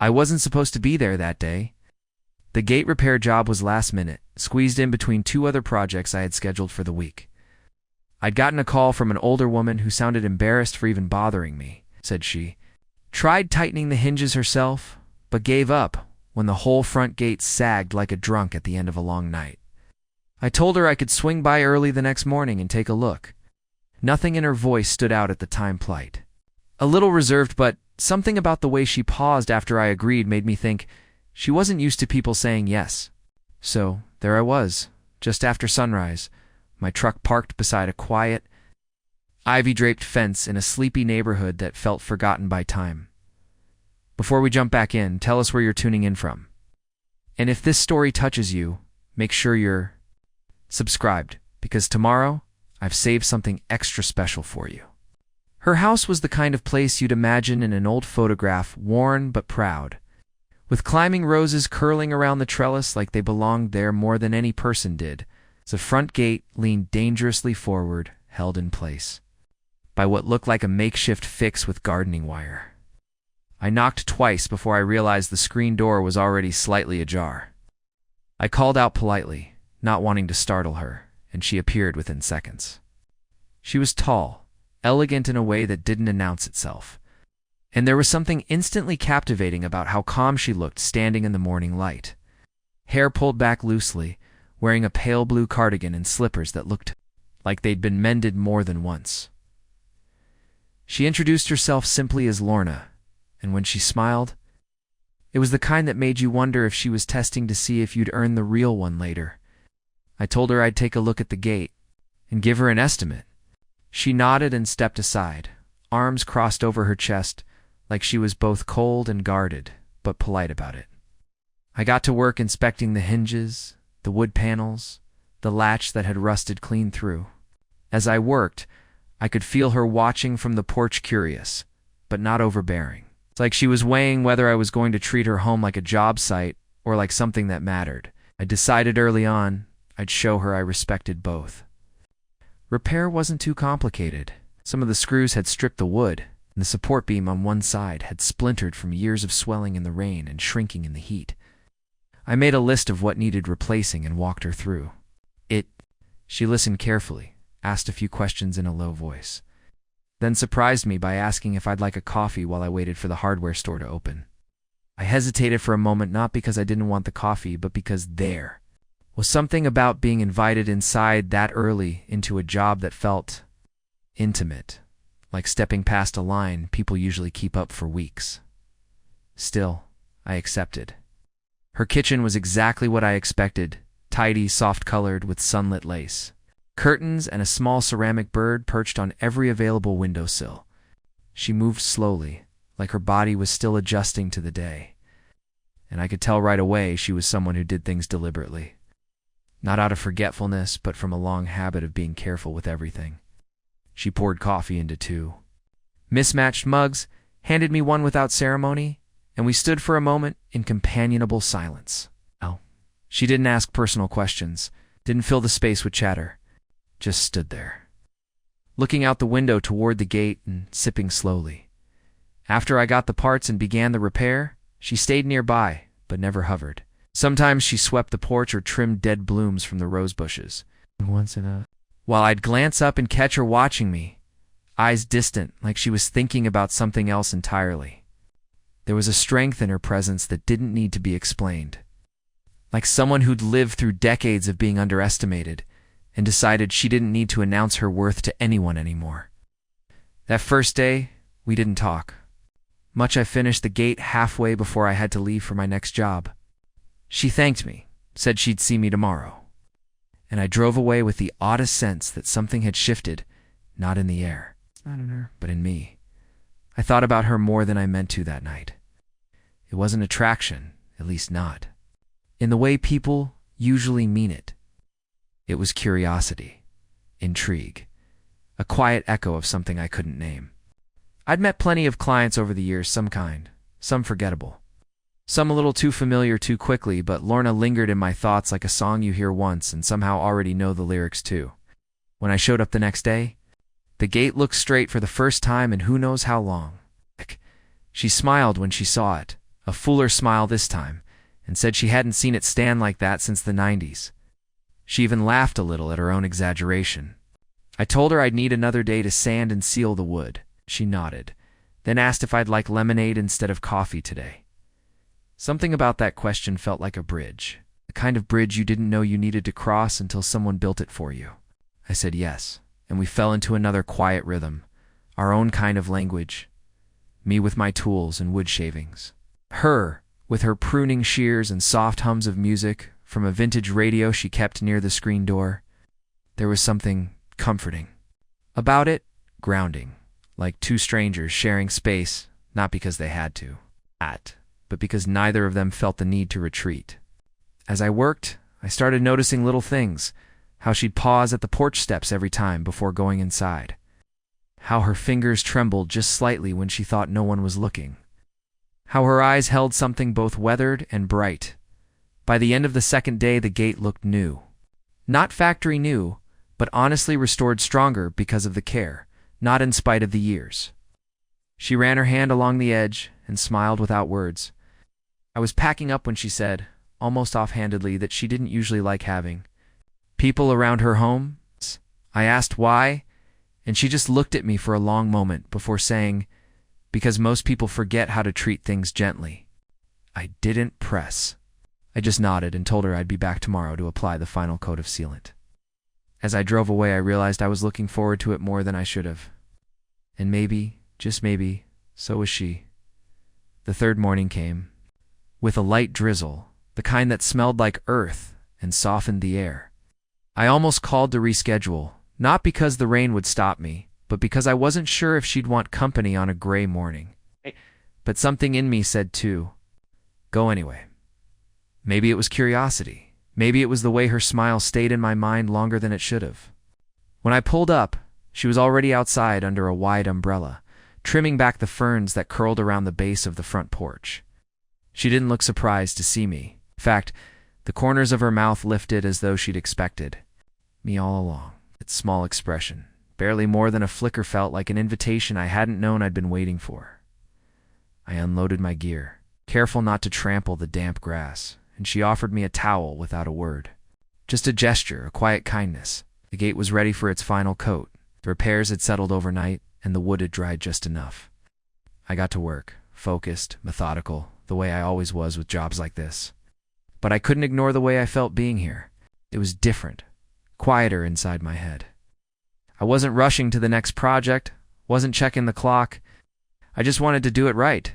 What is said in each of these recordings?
I wasn't supposed to be there that day. The gate repair job was last minute, squeezed in between two other projects I had scheduled for the week. I'd gotten a call from an older woman who sounded embarrassed for even bothering me, said she. Tried tightening the hinges herself, but gave up when the whole front gate sagged like a drunk at the end of a long night. I told her I could swing by early the next morning and take a look. Nothing in her voice stood out at the time plight. A little reserved, but something about the way she paused after I agreed made me think she wasn't used to people saying yes. So there I was, just after sunrise, my truck parked beside a quiet, ivy-draped fence in a sleepy neighborhood that felt forgotten by time. Before we jump back in, tell us where you're tuning in from. And if this story touches you, make sure you're subscribed, because tomorrow I've saved something extra special for you. Her house was the kind of place you'd imagine in an old photograph, worn but proud, with climbing roses curling around the trellis like they belonged there more than any person did. The front gate leaned dangerously forward, held in place by what looked like a makeshift fix with gardening wire. I knocked twice before I realized the screen door was already slightly ajar. I called out politely, not wanting to startle her, and she appeared within seconds. She was tall, elegant in a way that didn't announce itself, and there was something instantly captivating about how calm she looked standing in the morning light. Hair pulled back loosely, wearing a pale blue cardigan and slippers that looked like they'd been mended more than once. She introduced herself simply as Lorna, and when she smiled, it was the kind that made you wonder if she was testing to see if you'd earn the real one later. I told her I'd take a look at the gate and give her an estimate. She nodded and stepped aside, arms crossed over her chest, like she was both cold and guarded, but polite about it. I got to work inspecting the hinges, the wood panels, the latch that had rusted clean through. As I worked, I could feel her watching from the porch, curious, but not overbearing. It's like she was weighing whether I was going to treat her home like a job site or like something that mattered. I decided early on I'd show her I respected both. Repair wasn't too complicated. Some of the screws had stripped the wood, and the support beam on one side had splintered from years of swelling in the rain and shrinking in the heat. I made a list of what needed replacing and walked her through. She listened carefully, asked a few questions in a low voice, then surprised me by asking if I'd like a coffee while I waited for the hardware store to open. I hesitated for a moment, not because I didn't want the coffee, but because there was something about being invited inside that early into a job that felt intimate, like stepping past a line people usually keep up for weeks. Still, I accepted. Her kitchen was exactly what I expected, tidy, soft-colored, with sunlit lace. Curtains and a small ceramic bird perched on every available windowsill. She moved slowly, like her body was still adjusting to the day. And I could tell right away she was someone who did things deliberately. Not out of forgetfulness, but from a long habit of being careful with everything. She poured coffee into 2 mismatched mugs, handed me one without ceremony, and we stood for a moment in companionable silence. She didn't ask personal questions, didn't fill the space with chatter, just stood there, looking out the window toward the gate and sipping slowly. After I got the parts and began the repair, she stayed nearby, but never hovered. Sometimes she swept the porch or trimmed dead blooms from the rose bushes. While I'd glance up and catch her watching me, eyes distant, like she was thinking about something else entirely. There was a strength in her presence that didn't need to be explained, like someone who'd lived through decades of being underestimated and decided she didn't need to announce her worth to anyone anymore. That first day, we didn't talk. I finished the gate halfway before I had to leave for my next job. She thanked me, said she'd see me tomorrow, and I drove away with the oddest sense that something had shifted, not in the air, not in her, but in me. I thought about her more than I meant to that night. It wasn't attraction, at least not in the way people usually mean it. It was curiosity, intrigue, a quiet echo of something I couldn't name. I'd met plenty of clients over the years, some kind, some forgettable, some a little too familiar too quickly, but Lorna lingered in my thoughts like a song you hear once and somehow already know the lyrics too. When I showed up the next day, the gate looked straight for the first time in who knows how long. She smiled when she saw it, a fuller smile this time, and said she hadn't seen it stand like that since the 90s. She even laughed a little at her own exaggeration. I told her I'd need another day to sand and seal the wood. She nodded, then asked if I'd like lemonade instead of coffee today. Something about that question felt like a bridge, the kind of bridge you didn't know you needed to cross until someone built it for you. I said yes, and we fell into another quiet rhythm, our own kind of language. Me with my tools and wood shavings. Her, with her pruning shears and soft hums of music from a vintage radio she kept near the screen door. There was something comforting about it, grounding, like two strangers sharing space, not because they had to, but because neither of them felt the need to retreat. As I worked, I started noticing little things, how she'd pause at the porch steps every time before going inside, how her fingers trembled just slightly when she thought no one was looking, how her eyes held something both weathered and bright. By the end of the second day, the gate looked new. Not factory new, but honestly restored stronger because of the care, not in spite of the years. She ran her hand along the edge and smiled without words. I was packing up when she said, almost offhandedly, that she didn't usually like having people around her home. I asked why, and she just looked at me for a long moment before saying, because most people forget how to treat things gently. I didn't press. I just nodded and told her I'd be back tomorrow to apply the final coat of sealant. As I drove away, I realized I was looking forward to it more than I should have. And maybe, just maybe, so was she. The third morning came, with a light drizzle, the kind that smelled like earth and softened the air. I almost called to reschedule, not because the rain would stop me, but because I wasn't sure if she'd want company on a gray morning. But something in me said to go anyway. Maybe it was curiosity. Maybe it was the way her smile stayed in my mind longer than it should have. When I pulled up, she was already outside under a wide umbrella, trimming back the ferns that curled around the base of the front porch. She didn't look surprised to see me. In fact, the corners of her mouth lifted as though she'd expected me all along. Its small expression, barely more than a flicker, felt like an invitation I hadn't known I'd been waiting for. I unloaded my gear, careful not to trample the damp grass, and she offered me a towel without a word. Just a gesture, a quiet kindness. The gate was ready for its final coat. The repairs had settled overnight, and the wood had dried just enough. I got to work, focused, methodical, the way I always was with jobs like this. But I couldn't ignore the way I felt being here. It was different, quieter inside my head. I wasn't rushing to the next project, wasn't checking the clock. I just wanted to do it right,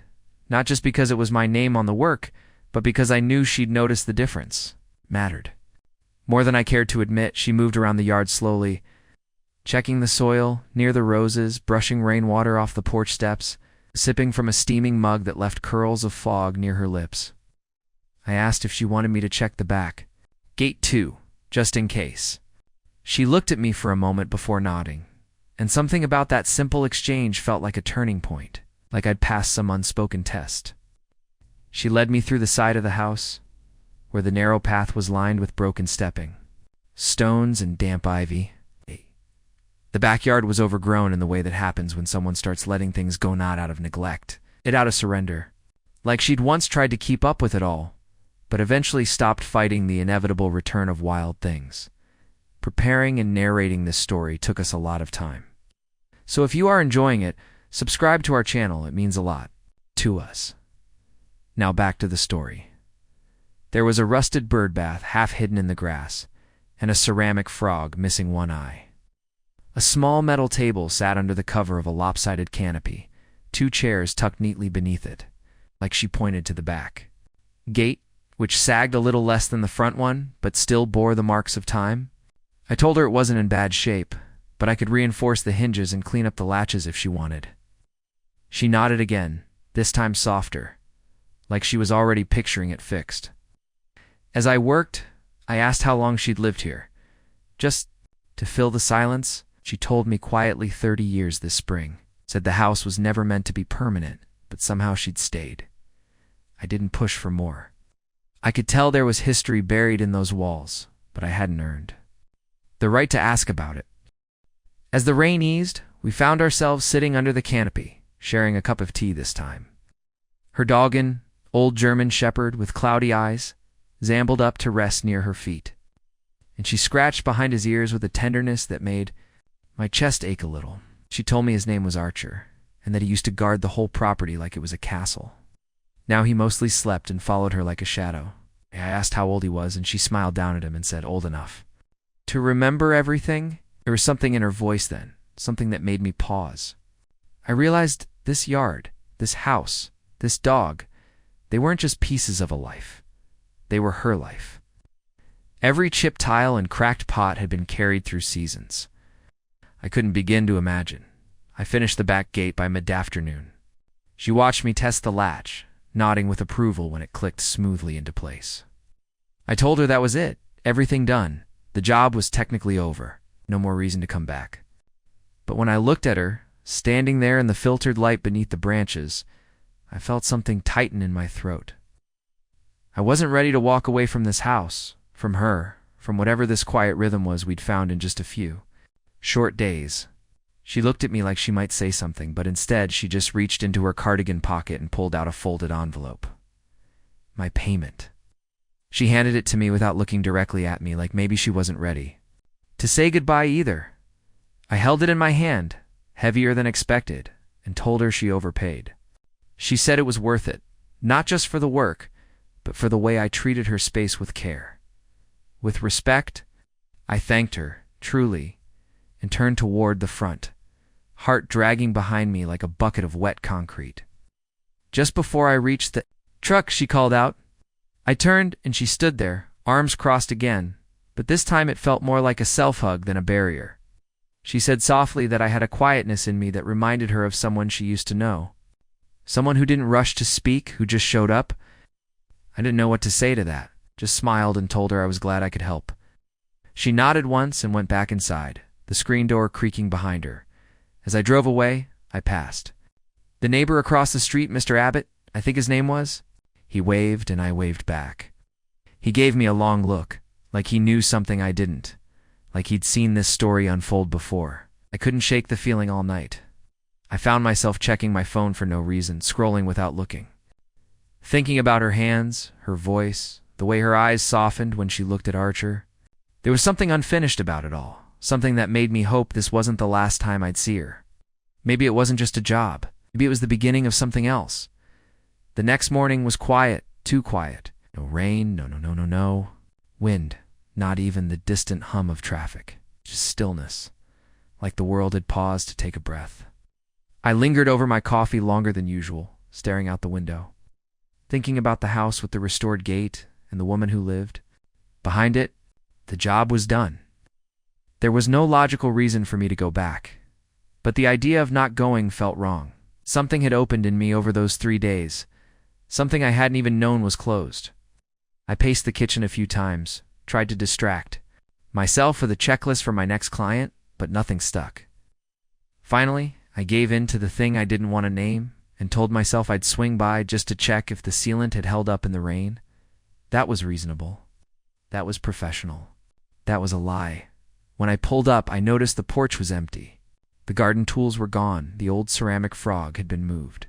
not just because it was my name on the work, but because I knew she'd notice the difference. Mattered. More than I cared to admit, she moved around the yard slowly, checking the soil, near the roses, brushing rainwater off the porch steps, sipping from a steaming mug that left curls of fog near her lips. I asked if she wanted me to check the back. Gate 2, just in case. She looked at me for a moment before nodding, and something about that simple exchange felt like a turning point, like I'd passed some unspoken test. She led me through the side of the house, where the narrow path was lined with broken stepping, stones and damp ivy. The backyard was overgrown in the way that happens when someone starts letting things go, not out of neglect, it out of surrender. Like she'd once tried to keep up with it all, but eventually stopped fighting the inevitable return of wild things. Preparing and narrating this story took us a lot of time. So if you are enjoying it, subscribe to our channel. It means a lot to us. Now back to the story. There was a rusted bird bath half hidden in the grass, and a ceramic frog missing one eye. A small metal table sat under the cover of a lopsided canopy, 2 chairs tucked neatly beneath it, like she pointed to the back gate, which sagged a little less than the front one, but still bore the marks of time. I told her it wasn't in bad shape, but I could reinforce the hinges and clean up the latches if she wanted. She nodded again, this time softer, like she was already picturing it fixed. As I worked, I asked how long she'd lived here. Just to fill the silence, she told me quietly 30 years this spring. Said the house was never meant to be permanent, but somehow she'd stayed. I didn't push for more. I could tell there was history buried in those walls, but I hadn't earned the right to ask about it. As the rain eased, we found ourselves sitting under the canopy, sharing a cup of tea this time. Her doggone, old German shepherd with cloudy eyes, zambled up to rest near her feet, and she scratched behind his ears with a tenderness that made my chest ache a little. She told me his name was Archer, and that he used to guard the whole property like it was a castle. Now he mostly slept and followed her like a shadow. I asked how old he was, and she smiled down at him and said, "Old enough to remember everything." There was something in her voice then, something that made me pause. I realized this yard, this house, this dog, they weren't just pieces of a life. They were her life. Every chipped tile and cracked pot had been carried through seasons. I couldn't begin to imagine. I finished the back gate by mid-afternoon. She watched me test the latch, nodding with approval when it clicked smoothly into place. I told her that was it, everything done. The job was technically over. No more reason to come back. But when I looked at her, standing there in the filtered light beneath the branches, I felt something tighten in my throat. I wasn't ready to walk away from this house, from her, from whatever this quiet rhythm was we'd found in just a few short days. She looked at me like she might say something, but instead she just reached into her cardigan pocket and pulled out a folded envelope. My payment. She handed it to me without looking directly at me, like maybe she wasn't ready to say goodbye either. I held it in my hand, heavier than expected, and told her she overpaid. She said it was worth it, not just for the work, but for the way I treated her space with care. With respect, I thanked her, truly, and turned toward the front, heart dragging behind me like a bucket of wet concrete. Just before I reached the truck, she called out. I turned, and she stood there, arms crossed again, but this time it felt more like a self-hug than a barrier. She said softly that I had a quietness in me that reminded her of someone she used to know. Someone who didn't rush to speak, who just showed up. I didn't know what to say to that, just smiled and told her I was glad I could help. She nodded once and went back inside, the screen door creaking behind her. As I drove away, I passed. The neighbor across the street, Mr. Abbott, I think his name was. He waved and I waved back. He gave me a long look, like he knew something I didn't, like he'd seen this story unfold before. I couldn't shake the feeling all night. I found myself checking my phone for no reason, scrolling without looking. Thinking about her hands, her voice, the way her eyes softened when she looked at Archer. There was something unfinished about it all, something that made me hope this wasn't the last time I'd see her. Maybe it wasn't just a job. Maybe it was the beginning of something else. The next morning was quiet, too quiet. No rain, no wind, not even the distant hum of traffic. Just stillness, like the world had paused to take a breath. I lingered over my coffee longer than usual, staring out the window, thinking about the house with the restored gate and the woman who lived. Behind it, the job was done. There was no logical reason for me to go back, but the idea of not going felt wrong. Something had opened in me over those 3 days, something I hadn't even known was closed. I paced the kitchen a few times, tried to distract myself with a checklist for my next client, but nothing stuck. Finally, I gave in to the thing I didn't want to name and told myself I'd swing by just to check if the sealant had held up in the rain. That was reasonable. That was professional. That was a lie. When I pulled up, I noticed the porch was empty. The garden tools were gone, the old ceramic frog had been moved.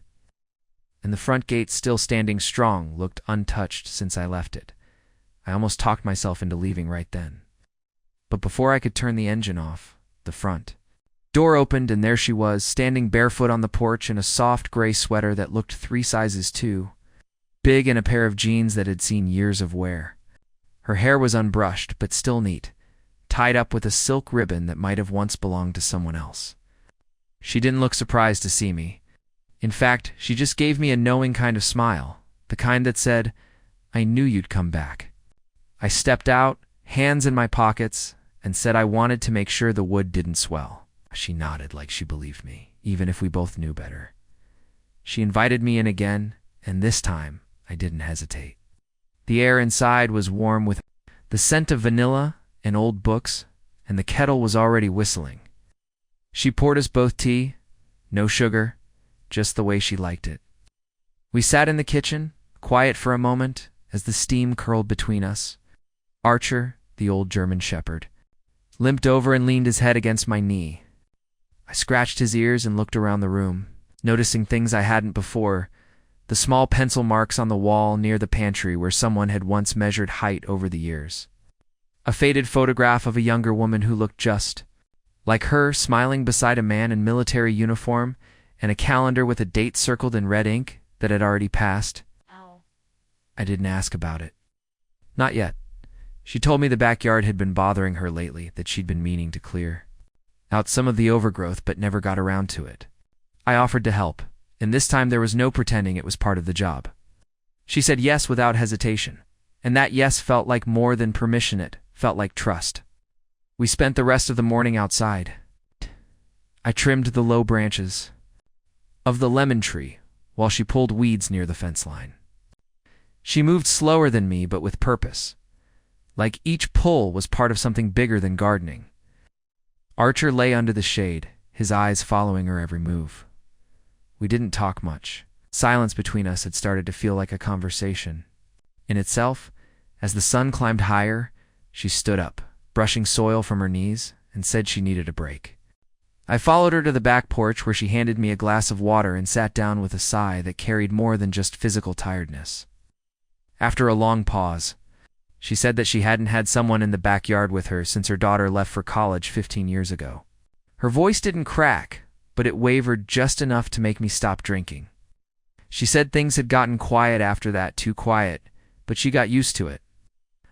And the front gate, still standing strong, looked untouched since I left it. I almost talked myself into leaving right then. But before I could turn the engine off, the front door opened and there she was, standing barefoot on the porch in a soft gray sweater that looked 3 sizes too big and a pair of jeans that had seen years of wear. Her hair was unbrushed, but still neat, tied up with a silk ribbon that might have once belonged to someone else. She didn't look surprised to see me. In fact, she just gave me a knowing kind of smile, the kind that said, "I knew you'd come back." I stepped out, hands in my pockets, and said I wanted to make sure the wood didn't swell. She nodded like she believed me, even if we both knew better. She invited me in again, and this time I didn't hesitate. The air inside was warm with the scent of vanilla and old books, and the kettle was already whistling. She poured us both tea, no sugar, just the way she liked it. We sat in the kitchen, quiet for a moment, as the steam curled between us. Archer, the old German shepherd, limped over and leaned his head against my knee. I scratched his ears and looked around the room, noticing things I hadn't before. the small pencil marks on the wall near the pantry where someone had once measured height over the years. A faded photograph of a younger woman who looked just like her, smiling beside a man in military uniform, and a calendar with a date circled in red ink that had already passed. Ow. I didn't ask about it. Not yet. She told me the backyard had been bothering her lately, that she'd been meaning to clear out some of the overgrowth but never got around to it. I offered to help, and this time there was no pretending it was part of the job. She said yes without hesitation, and that yes felt like more than permission, it felt like trust. We spent the rest of the morning outside. I trimmed the low branches of the lemon tree while she pulled weeds near the fence line. She moved slower than me, but with purpose, like each pull was part of something bigger than gardening. Archer lay under the shade, his eyes following her every move. We didn't talk much. Silence between us had started to feel like a conversation in itself. As the sun climbed higher, she stood up, brushing soil from her knees, and said she needed a break. I followed her to the back porch where she handed me a glass of water and sat down with a sigh that carried more than just physical tiredness. After a long pause, she said that she hadn't had someone in the backyard with her since her daughter left for college 15 years ago. Her voice didn't crack, but it wavered just enough to make me stop drinking. She said things had gotten quiet after that, too quiet, but she got used to it.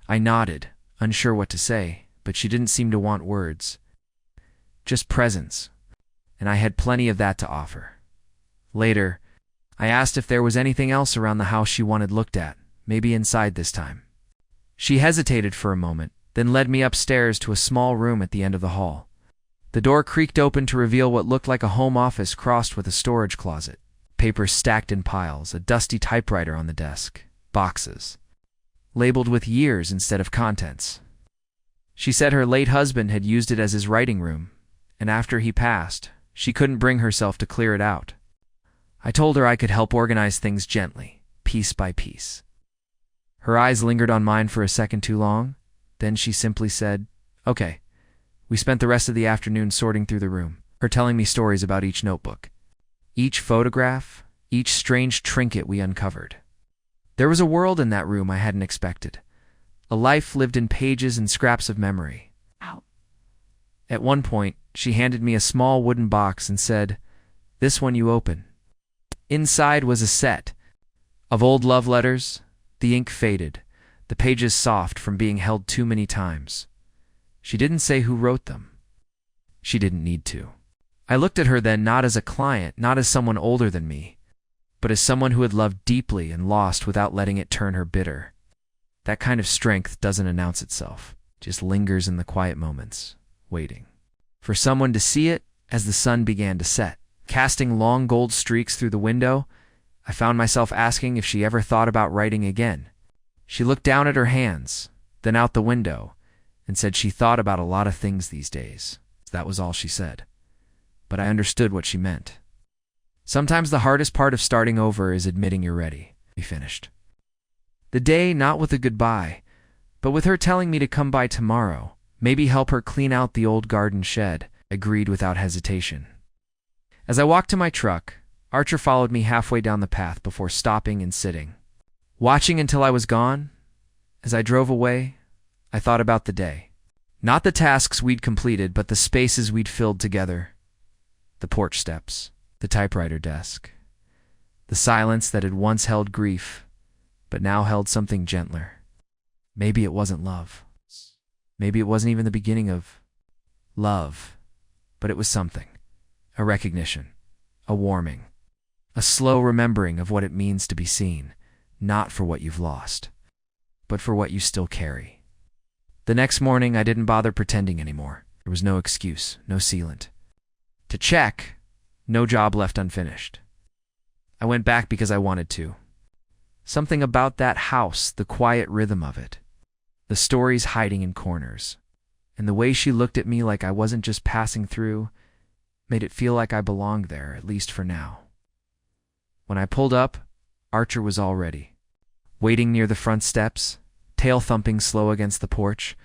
I nodded, unsure what to say, but she didn't seem to want words. Just presence, and I had plenty of that to offer. Later, I asked if there was anything else around the house she wanted looked at, maybe inside this time. She hesitated for a moment, then led me upstairs to a small room at the end of the hall. The door creaked open to reveal what looked like a home office crossed with a storage closet. Papers stacked in piles, a dusty typewriter on the desk, boxes labeled with years instead of contents. She said her late husband had used it as his writing room, and after he passed, she couldn't bring herself to clear it out. I told her I could help organize things gently, piece by piece. Her eyes lingered on mine for a second too long, then she simply said, "Okay." We spent the rest of the afternoon sorting through the room, her telling me stories about each notebook, each photograph, each strange trinket we uncovered. There was a world in that room I hadn't expected, a life lived in pages and scraps of memory. Ow. At one point, she handed me a small wooden box and said, "This one you open." Inside was a set of old love letters, the ink faded, the pages soft from being held too many times. She didn't say who wrote them. She didn't need to. I looked at her then not as a client, not as someone older than me, but as someone who had loved deeply and lost without letting it turn her bitter. That kind of strength doesn't announce itself, just lingers in the quiet moments, waiting for someone to see it. As the sun began to set, casting long gold streaks through the window, I found myself asking if she ever thought about writing again. She looked down at her hands, then out the window, and said she thought about a lot of things these days. That was all she said, but I understood what she meant. Sometimes the hardest part of starting over is admitting you're ready. We finished the day not with a goodbye, but with her telling me to come by tomorrow, maybe help her clean out the old garden shed. Agreed without hesitation. As I walked to my truck, Archer followed me halfway down the path before stopping and sitting, watching until I was gone. As I drove away, I thought about the day. Not the tasks we'd completed, but the spaces we'd filled together. The porch steps, the typewriter desk, the silence that had once held grief, but now held something gentler. Maybe it wasn't love. Maybe it wasn't even the beginning of love, but it was something. A recognition, a warming, a slow remembering of what it means to be seen, not for what you've lost, but for what you still carry. The next morning, I didn't bother pretending anymore. There was no excuse, no sealant to check, no job left unfinished. I went back because I wanted to. Something about that house, the quiet rhythm of it, the stories hiding in corners, and the way she looked at me like I wasn't just passing through, made it feel like I belonged there, at least for now. When I pulled up, Archer was all ready, waiting near the front steps, tail thumping slow against the porch.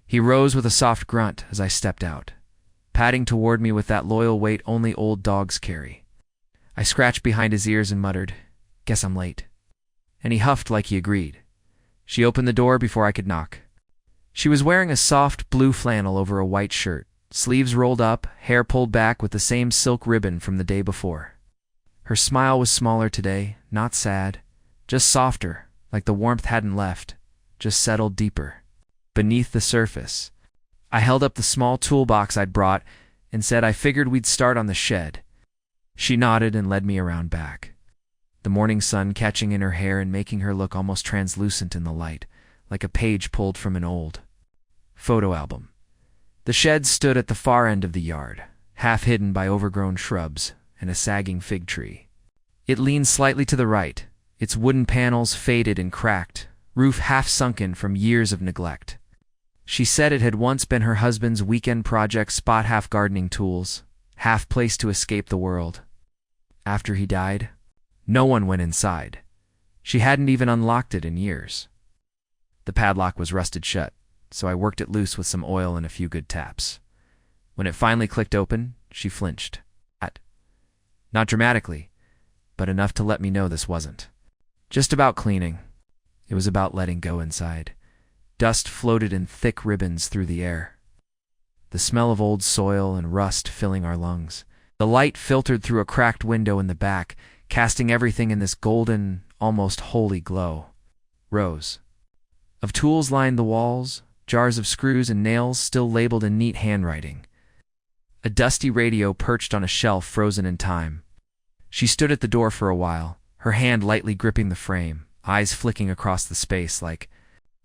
He rose with a soft grunt as I stepped out, padding toward me with that loyal weight only old dogs carry. I scratched behind his ears and muttered, Guess I'm late." And he huffed like he agreed. She opened the door before I could knock. She was wearing a soft blue flannel over a white shirt, sleeves rolled up, hair pulled back with the same silk ribbon from the day before. Her smile was smaller today, not sad, just softer, like the warmth hadn't left, just settled deeper. Beneath the surface, I held up the small toolbox I'd brought and said I figured we'd start on the shed. She nodded and led me around back, the morning sun catching in her hair and making her look almost translucent in the light, like a page pulled from an old photo album. The shed stood at the far end of the yard, half hidden by overgrown shrubs and a sagging fig tree. It leaned slightly to the right, its wooden panels faded and cracked, roof half sunken from years of neglect. She said it had once been her husband's weekend project spot, half gardening tools, half place to escape the world. After he died, no one went inside. She hadn't even unlocked it in years. The padlock was rusted shut, so I worked it loose with some oil and a few good taps. When it finally clicked open, she flinched. Not dramatically, but enough to let me know this wasn't just about cleaning. It was about letting go inside. Dust floated in thick ribbons through the air, the smell of old soil and rust filling our lungs. The light filtered through a cracked window in the back, casting everything in this golden, almost holy glow. Rows of tools lined the walls, jars of screws and nails still labeled in neat handwriting. A dusty radio perched on a shelf frozen in time. She stood at the door for a while, her hand lightly gripping the frame, eyes flicking across the space like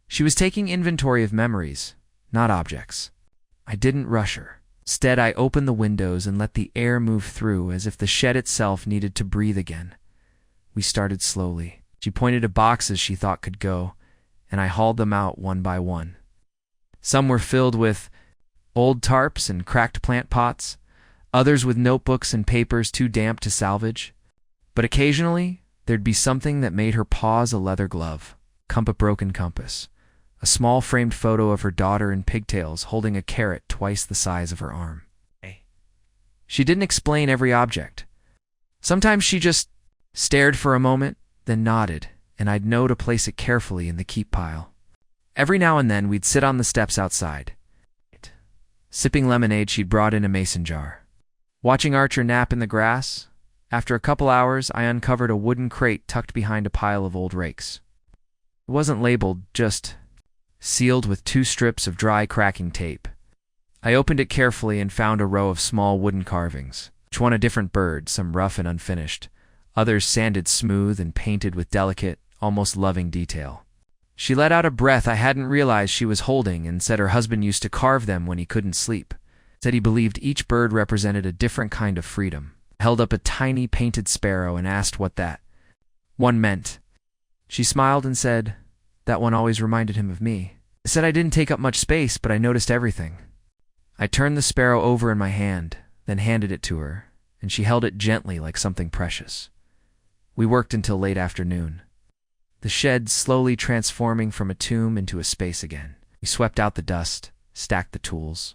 she was taking inventory of memories, not objects. I didn't rush her. Instead, I opened the windows and let the air move through as if the shed itself needed to breathe again. We started slowly. She pointed to boxes she thought could go, and I hauled them out one by one. Some were filled with old tarps and cracked plant pots, others with notebooks and papers too damp to salvage. But occasionally, there'd be something that made her pause: a leather glove, a broken compass, a small framed photo of her daughter in pigtails holding a carrot twice the size of her arm. She didn't explain every object. Sometimes she just stared for a moment, then nodded, and I'd know to place it carefully in the keep pile. Every now and then we'd sit on the steps outside, sipping lemonade she'd brought in a mason jar, watching Archer nap in the grass. After a couple hours, I uncovered a wooden crate tucked behind a pile of old rakes. It wasn't labeled, just sealed with 2 strips of dry cracking tape. I opened it carefully and found a row of small wooden carvings, each one a different bird, some rough and unfinished, others sanded smooth and painted with delicate, almost loving detail. She let out a breath I hadn't realized she was holding and said her husband used to carve them when he couldn't sleep. Said he believed each bird represented a different kind of freedom. Held up a tiny painted sparrow and asked what that one meant. She smiled and said, "That one always reminded him of me." I said I didn't take up much space, but I noticed everything. I turned the sparrow over in my hand, then handed it to her, and she held it gently like something precious. We worked until late afternoon, the shed slowly transforming from a tomb into a space again. We swept out the dust, stacked the tools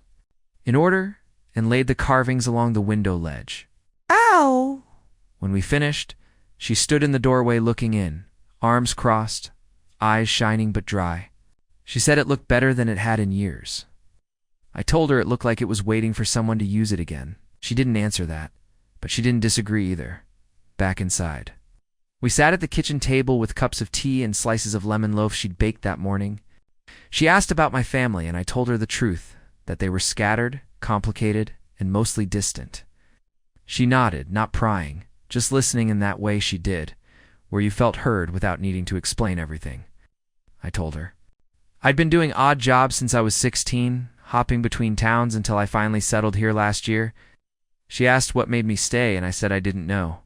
in order, and laid the carvings along the window ledge. Ow! When we finished, she stood in the doorway looking in, arms crossed, eyes shining but dry. She said it looked better than it had in years. I told her it looked like it was waiting for someone to use it again. She didn't answer that, but she didn't disagree either. Back inside, we sat at the kitchen table with cups of tea and slices of lemon loaf she'd baked that morning. She asked about my family, and I told her the truth, that they were scattered, complicated, and mostly distant. She nodded, not prying, just listening in that way she did, where you felt heard without needing to explain everything. I told her I'd been doing odd jobs since I was 16, hopping between towns until I finally settled here last year. She asked what made me stay, and I said I didn't know.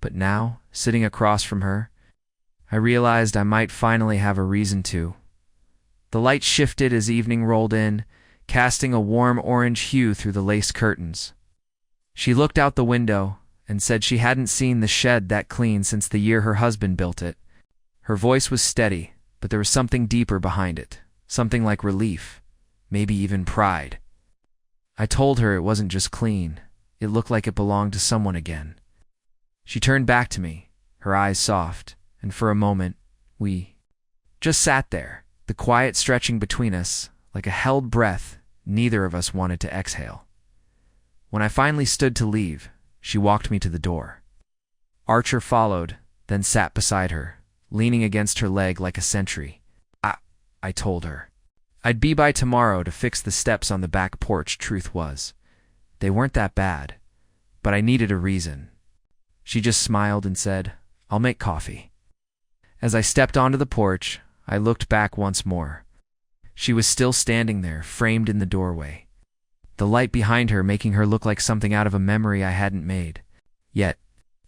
But now, sitting across from her, I realized I might finally have a reason to. The light shifted as evening rolled in, casting a warm orange hue through the lace curtains. She looked out the window and said she hadn't seen the shed that clean since the year her husband built it. Her voice was steady, but there was something deeper behind it, something like relief, maybe even pride. I told her it wasn't just clean, it looked like it belonged to someone again. She turned back to me, her eyes soft, and for a moment, we just sat there, the quiet stretching between us, like a held breath neither of us wanted to exhale. When I finally stood to leave, she walked me to the door. Archer followed, then sat beside her, leaning against her leg like a sentry. I told her. I'd be by tomorrow to fix the steps on the back porch. Truth was, they weren't that bad, but I needed a reason. She just smiled and said, "I'll make coffee." As I stepped onto the porch, I looked back once more. She was still standing there, framed in the doorway, the light behind her making her look like something out of a memory I hadn't made. Yet,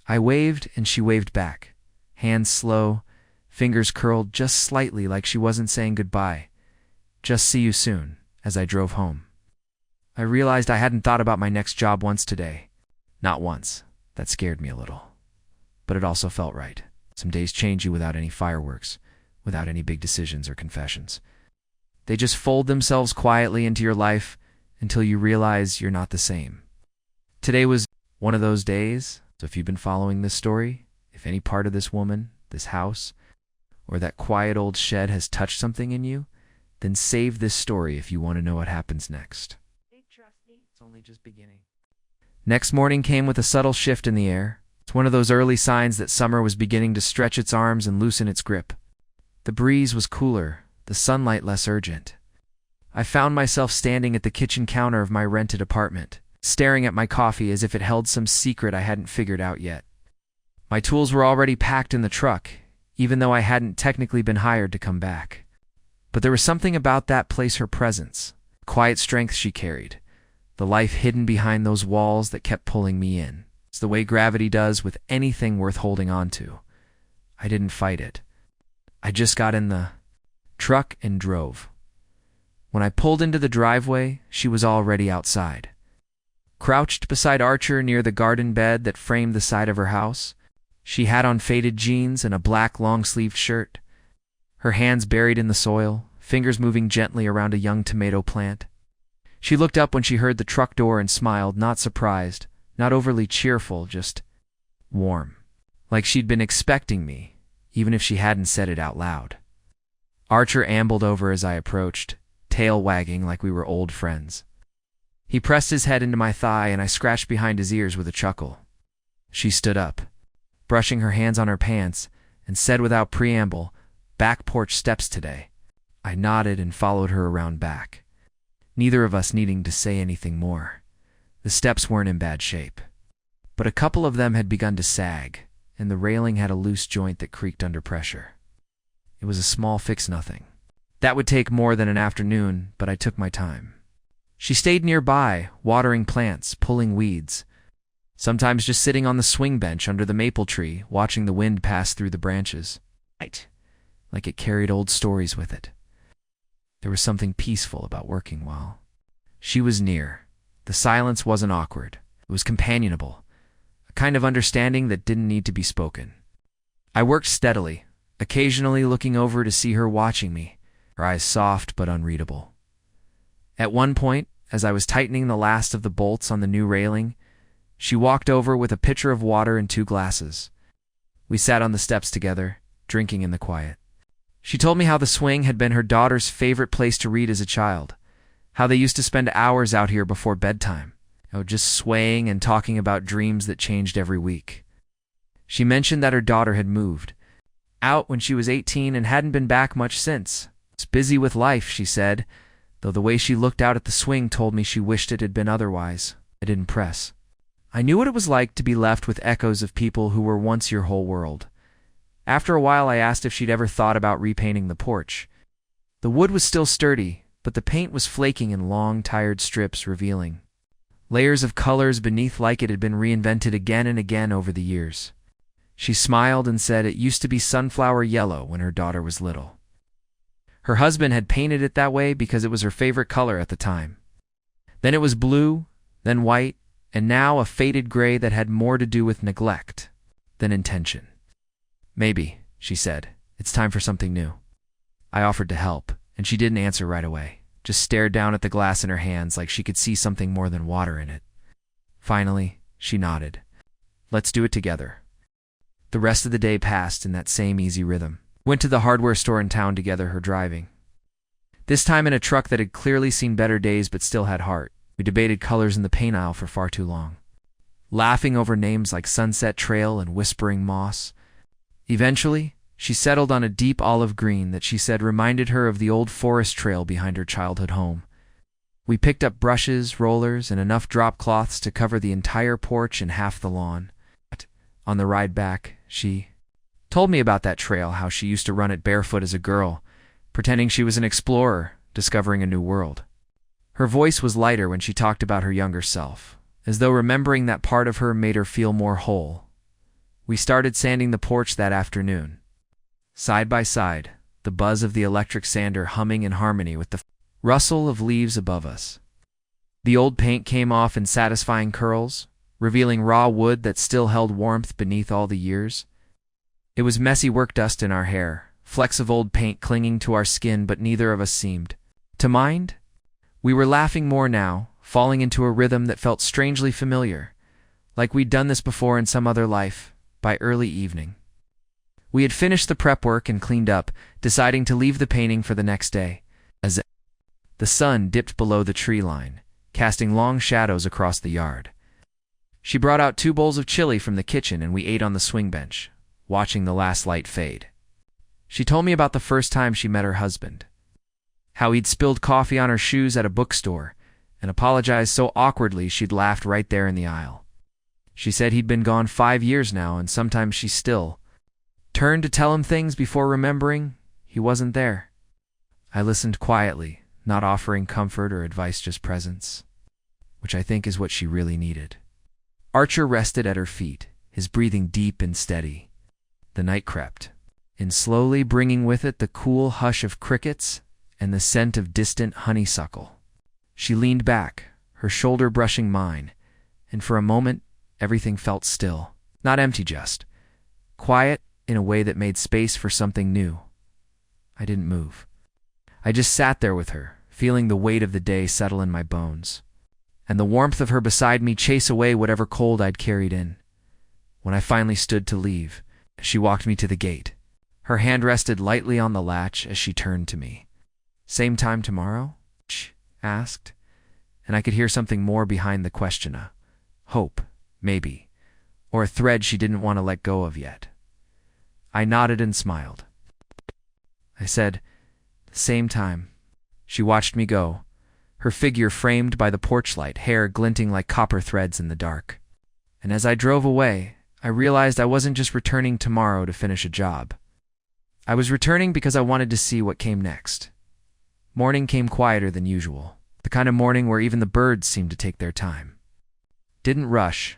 I waved and she waved back, hands slow, fingers curled just slightly like she wasn't saying goodbye. "Just see you soon," as I drove home. I realized I hadn't thought about my next job once today. Not once. That scared me a little. But it also felt right. Some days change you without any fireworks, without any big decisions or confessions. They just fold themselves quietly into your life until you realize you're not the same. Today was one of those days, so if you've been following this story, if any part of this woman, this house, or that quiet old shed has touched something in you, then save this story if you want to know what happens next. It's only just beginning. Next morning came with a subtle shift in the air. It's one of those early signs that summer was beginning to stretch its arms and loosen its grip. The breeze was cooler, the sunlight less urgent. I found myself standing at the kitchen counter of my rented apartment, staring at my coffee as if it held some secret I hadn't figured out yet. My tools were already packed in the truck, even though I hadn't technically been hired to come back. But there was something about that place, her presence, the quiet strength she carried, the life hidden behind those walls that kept pulling me in. It's the way gravity does with anything worth holding on to. I didn't fight it. I just got in the truck and drove. When I pulled into the driveway, she was already outside. Crouched beside Archer near the garden bed that framed the side of her house, she had on faded jeans and a black long-sleeved shirt, her hands buried in the soil, fingers moving gently around a young tomato plant. She looked up when she heard the truck door and smiled, not surprised, not overly cheerful, just warm, like she'd been expecting me, even if she hadn't said it out loud. Archer ambled over as I approached, tail wagging like we were old friends. He pressed his head into my thigh and I scratched behind his ears with a chuckle. She stood up, brushing her hands on her pants, and said without preamble, "Back porch steps today." I nodded and followed her around back, neither of us needing to say anything more. The steps weren't in bad shape, but a couple of them had begun to sag, and the railing had a loose joint that creaked under pressure. It was a small fix-nothing. That would take more than an afternoon, but I took my time. She stayed nearby, watering plants, pulling weeds, sometimes just sitting on the swing bench under the maple tree, watching the wind pass through the branches. Like it carried old stories with it. There was something peaceful about working while she was near. The silence wasn't awkward. It was companionable, a kind of understanding that didn't need to be spoken. I worked steadily, occasionally looking over to see her watching me, her eyes soft but unreadable. At one point, as I was tightening the last of the bolts on the new railing, she walked over with a pitcher of water and 2 glasses. We sat on the steps together, drinking in the quiet. She told me how the swing had been her daughter's favorite place to read as a child, how they used to spend hours out here before bedtime, just swaying and talking about dreams that changed every week. She mentioned that her daughter had moved out when she was 18 and hadn't been back much since. "It's busy with life," she said, though the way she looked out at the swing told me she wished it had been otherwise. I didn't press. I knew what it was like to be left with echoes of people who were once your whole world. After a while, I asked if she'd ever thought about repainting the porch. The wood was still sturdy, but the paint was flaking in long, tired strips, revealing layers of colors beneath like it had been reinvented again and again over the years. She smiled and said it used to be sunflower yellow when her daughter was little. Her husband had painted it that way because it was her favorite color at the time. Then it was blue, then white, and now a faded gray that had more to do with neglect than intention. "Maybe," she said, "it's time for something new." I offered to help, and she didn't answer right away, just stared down at the glass in her hands like she could see something more than water in it. Finally, she nodded. "Let's do it together." The rest of the day passed in that same easy rhythm. Went to the hardware store in town together, her driving. This time in a truck that had clearly seen better days but still had heart. We debated colors in the paint aisle for far too long, laughing over names like Sunset Trail and Whispering Moss. Eventually, she settled on a deep olive green that she said reminded her of the old forest trail behind her childhood home. We picked up brushes, rollers, and enough drop cloths to cover the entire porch and half the lawn. On the ride back, she told me about that trail, how she used to run it barefoot as a girl, pretending she was an explorer, discovering a new world. Her voice was lighter when she talked about her younger self, as though remembering that part of her made her feel more whole. We started sanding the porch that afternoon. Side by side, the buzz of the electric sander humming in harmony with the rustle of leaves above us. The old paint came off in satisfying curls, revealing raw wood that still held warmth beneath all the years. It was messy work dust in our hair, flecks of old paint clinging to our skin, but neither of us seemed to mind. We were laughing more now, falling into a rhythm that felt strangely familiar, like we'd done this before in some other life, by early evening. We had finished the prep work and cleaned up, deciding to leave the painting for the next day, as the sun dipped below the tree line, casting long shadows across the yard. She brought out 2 bowls of chili from the kitchen and we ate on the swing bench, watching the last light fade. She told me about the first time she met her husband, how he'd spilled coffee on her shoes at a bookstore and apologized so awkwardly she'd laughed right there in the aisle. She said he'd been gone 5 years now, and sometimes she still turned to tell him things before remembering he wasn't there. I listened quietly, not offering comfort or advice, just presence, which I think is what she really needed. Archer rested at her feet, his breathing deep and steady. The night crept in slowly, bringing with it the cool hush of crickets and the scent of distant honeysuckle. She leaned back, her shoulder brushing mine, and for a moment everything felt still. Not empty, just quiet in a way that made space for something new. I didn't move. I just sat there with her, feeling the weight of the day settle in my bones, and the warmth of her beside me chase away whatever cold I'd carried in. When I finally stood to leave, she walked me to the gate. Her hand rested lightly on the latch as she turned to me. "Same time tomorrow?" she asked, and I could hear something more behind the question, a hope, maybe, or a thread she didn't want to let go of yet. I nodded and smiled. I said, "Same time." She watched me go, her figure framed by the porch light, hair glinting like copper threads in the dark. And as I drove away, I realized I wasn't just returning tomorrow to finish a job. I was returning because I wanted to see what came next. Morning came quieter than usual, the kind of morning where even the birds seemed to take their time. Didn't rush.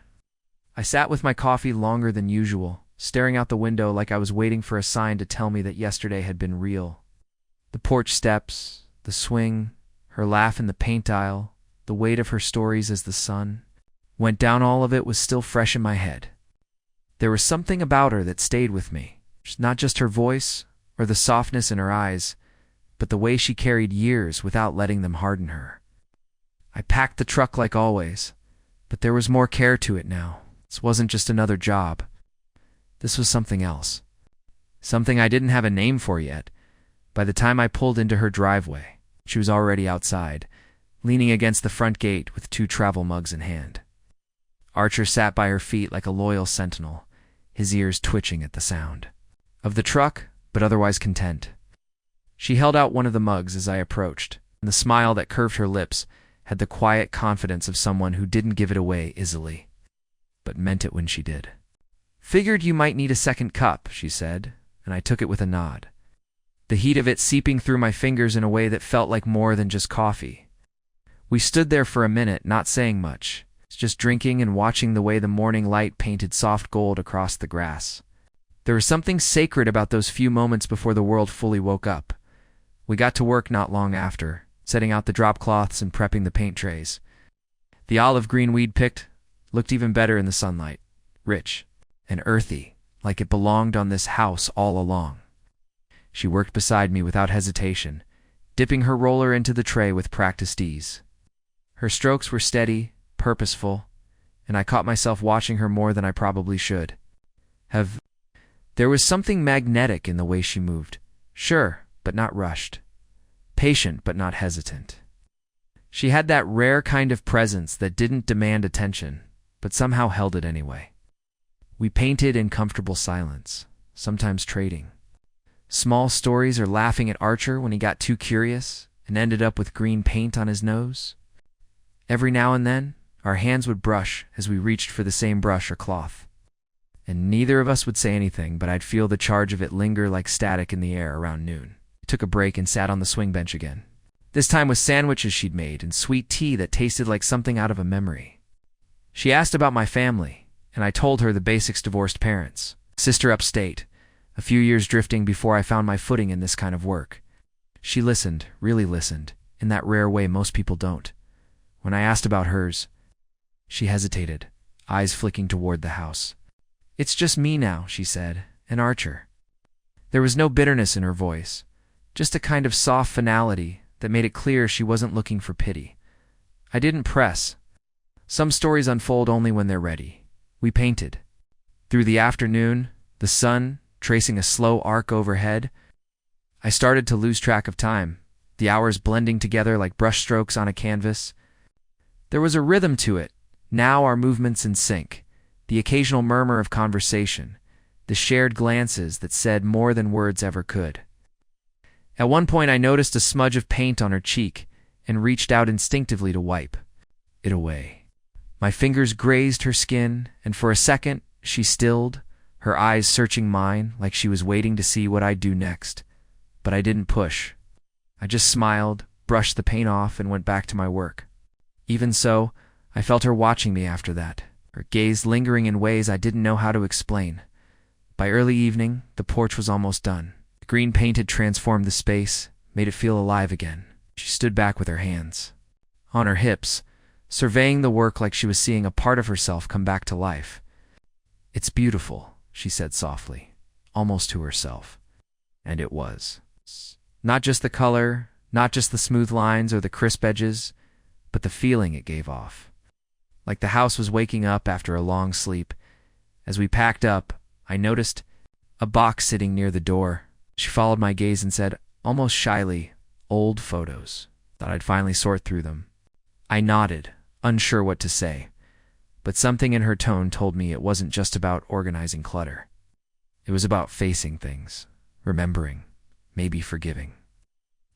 I sat with my coffee longer than usual, staring out the window like I was waiting for a sign to tell me that yesterday had been real. The porch steps, the swing, her laugh in the paint aisle, the weight of her stories as the sun went down, all of it was still fresh in my head. There was something about her that stayed with me, not just her voice or the softness in her eyes, but the way she carried years without letting them harden her. I packed the truck like always, but there was more care to it now. This wasn't just another job. This was something else. Something I didn't have a name for yet. By the time I pulled into her driveway, she was already outside, leaning against the front gate with 2 travel mugs in hand. Archer sat by her feet like a loyal sentinel, his ears twitching at the sound of the truck, but otherwise content. She held out one of the mugs as I approached, and the smile that curved her lips had the quiet confidence of someone who didn't give it away easily, but meant it when she did. "Figured you might need a second cup," she said, and I took it with a nod, the heat of it seeping through my fingers in a way that felt like more than just coffee. We stood there for a minute, not saying much, just drinking and watching the way the morning light painted soft gold across the grass. There was something sacred about those few moments before the world fully woke up. We got to work not long after, setting out the drop cloths and prepping the paint trays. The olive green we'd picked looked even better in the sunlight, rich and earthy, like it belonged on this house all along. She worked beside me without hesitation, dipping her roller into the tray with practiced ease. Her strokes were steady, purposeful, and I caught myself watching her more than I probably should have. There was something magnetic in the way she moved. Sure, but not rushed. Patient, but not hesitant. She had that rare kind of presence that didn't demand attention, but somehow held it anyway. We painted in comfortable silence, sometimes trading small stories or laughing at Archer when he got too curious and ended up with green paint on his nose. Every now and then, our hands would brush as we reached for the same brush or cloth. And neither of us would say anything, but I'd feel the charge of it linger like static in the air around noon. We took a break and sat on the swing bench again. This time with sandwiches she'd made and sweet tea that tasted like something out of a memory. She asked about my family, and I told her the basics: divorced parents, sister upstate, a few years drifting before I found my footing in this kind of work. She listened, really listened, in that rare way most people don't. When I asked about hers, she hesitated, eyes flicking toward the house. "It's just me now," she said, "and Archer." There was no bitterness in her voice, just a kind of soft finality that made it clear she wasn't looking for pity. I didn't press. Some stories unfold only when they're ready. We painted. Through the afternoon, the sun tracing a slow arc overhead, I started to lose track of time, the hours blending together like brushstrokes on a canvas. There was a rhythm to it, now our movements in sync, the occasional murmur of conversation, the shared glances that said more than words ever could. At one point I noticed a smudge of paint on her cheek and reached out instinctively to wipe it away. My fingers grazed her skin, and for a second she stilled, her eyes searching mine like she was waiting to see what I'd do next. But I didn't push. I just smiled, brushed the paint off, and went back to my work. Even so, I felt her watching me after that, her gaze lingering in ways I didn't know how to explain. By early evening, the porch was almost done. The green paint had transformed the space, made it feel alive again. She stood back with her hands on her hips, surveying the work like she was seeing a part of herself come back to life. "It's beautiful," she said softly, almost to herself. And it was. Not just the color, not just the smooth lines or the crisp edges, but the feeling it gave off. Like the house was waking up after a long sleep. As we packed up, I noticed a box sitting near the door. She followed my gaze and said, almost shyly, "Old photos." Thought I'd finally sort through them. I nodded, unsure what to say, but something in her tone told me it wasn't just about organizing clutter. It was about facing things, remembering, maybe forgiving.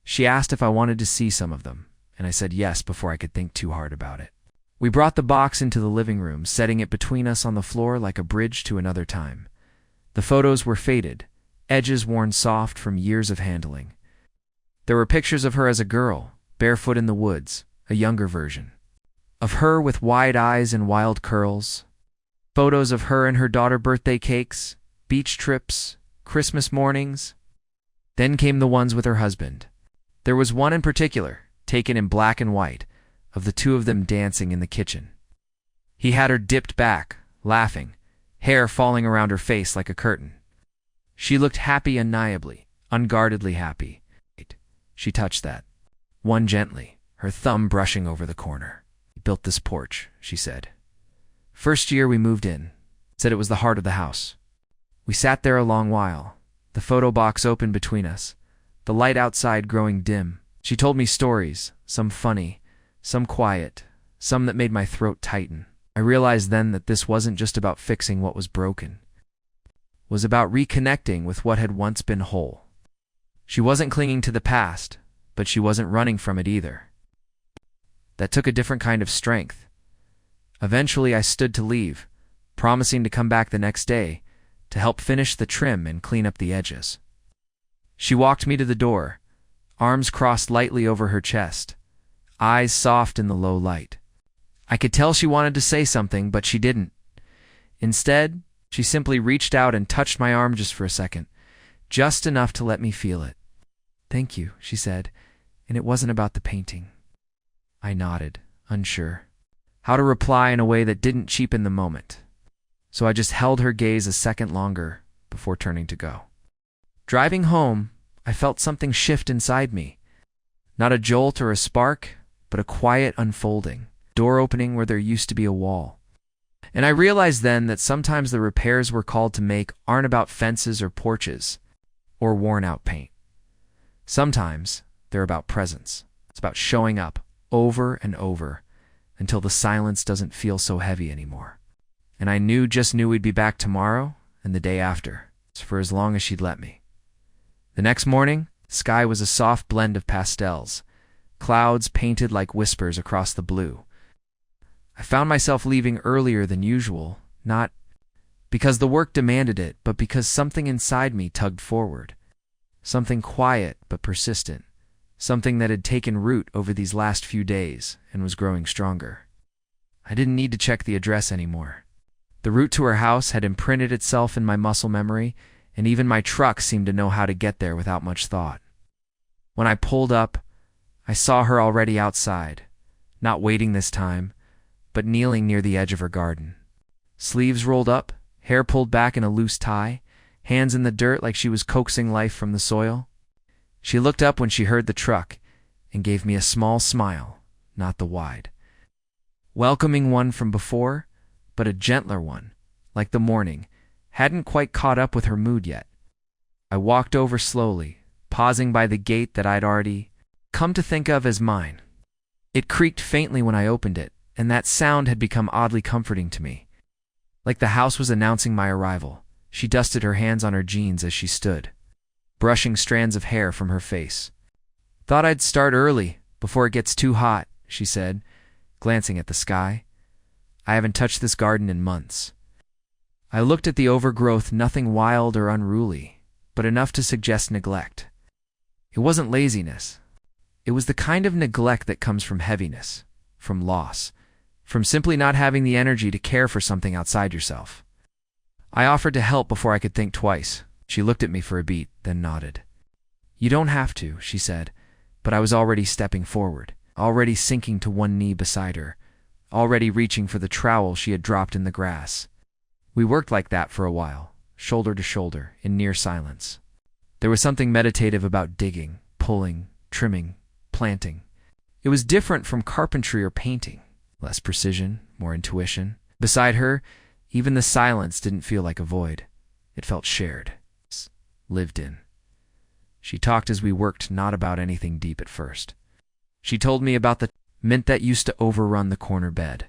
She asked if I wanted to see some of them, and I said yes before I could think too hard about it. We brought the box into the living room, setting it between us on the floor like a bridge to another time. The photos were faded, edges worn soft from years of handling. There were pictures of her as a girl, barefoot in the woods, a younger version. Of her with wide eyes and wild curls. Photos of her and her daughter birthday cakes, beach trips, Christmas mornings. Then came the ones with her husband. There was one in particular, taken in black and white, of the two of them dancing in the kitchen. He had her dipped back, laughing, hair falling around her face like a curtain. She looked happy undeniably, unguardedly happy. She touched that. One gently, her thumb brushing over the corner. "We built this porch," she said. "First year we moved in. Said it was the heart of the house. We sat there a long while, the photo box open between us, the light outside growing dim. She told me stories, some funny, some quiet, some that made my throat tighten. I realized then that this wasn't just about fixing what was broken. It was about reconnecting with what had once been whole. She wasn't clinging to the past, but she wasn't running from it either. That took a different kind of strength. Eventually I stood to leave, promising to come back the next day to help finish the trim and clean up the edges. She walked me to the door, arms crossed lightly over her chest, eyes soft in the low light. I could tell she wanted to say something, but she didn't. Instead, she simply reached out and touched my arm just for a second, just enough to let me feel it. "Thank you," she said, and it wasn't about the painting. I nodded, unsure how to reply in a way that didn't cheapen the moment. So I just held her gaze a second longer before turning to go. Driving home, I felt something shift inside me. Not a jolt or a spark, but a quiet unfolding, door opening where there used to be a wall. And I realized then that sometimes the repairs we're called to make aren't about fences or porches or worn-out paint. Sometimes they're about presence. It's about showing up over and over until the silence doesn't feel so heavy anymore. And I just knew we'd be back tomorrow and the day after, for as long as she'd let me. The next morning, the sky was a soft blend of pastels, clouds painted like whispers across the blue. I found myself leaving earlier than usual, not because the work demanded it, but because something inside me tugged forward. Something quiet but persistent, something that had taken root over these last few days and was growing stronger. I didn't need to check the address anymore. The route to her house had imprinted itself in my muscle memory, and even my truck seemed to know how to get there without much thought. When I pulled up, I saw her already outside, not waiting this time, but kneeling near the edge of her garden. Sleeves rolled up, hair pulled back in a loose tie, hands in the dirt like she was coaxing life from the soil. She looked up when she heard the truck and gave me a small smile, not the wide, welcoming one from before, but a gentler one, like the morning, hadn't quite caught up with her mood yet. I walked over slowly, pausing by the gate that I'd already come to think of as mine. It creaked faintly when I opened it, and that sound had become oddly comforting to me. Like the house was announcing my arrival, she dusted her hands on her jeans as she stood, brushing strands of hair from her face. "Thought I'd start early, before it gets too hot," she said, glancing at the sky. "I haven't touched this garden in months." I looked at the overgrowth, nothing wild or unruly, but enough to suggest neglect. It wasn't laziness. It was the kind of neglect that comes from heaviness, from loss, from simply not having the energy to care for something outside yourself. I offered to help before I could think twice. She looked at me for a beat, then nodded. "You don't have to," she said, but I was already stepping forward, already sinking to one knee beside her, already reaching for the trowel she had dropped in the grass. We worked like that for a while, shoulder to shoulder, in near silence. There was something meditative about digging, pulling, trimming, planting. It was different from carpentry or painting, less precision, more intuition. Beside her, even the silence didn't feel like a void. It felt shared, lived in. She talked as we worked, not about anything deep at first. She told me about the mint that used to overrun the corner bed,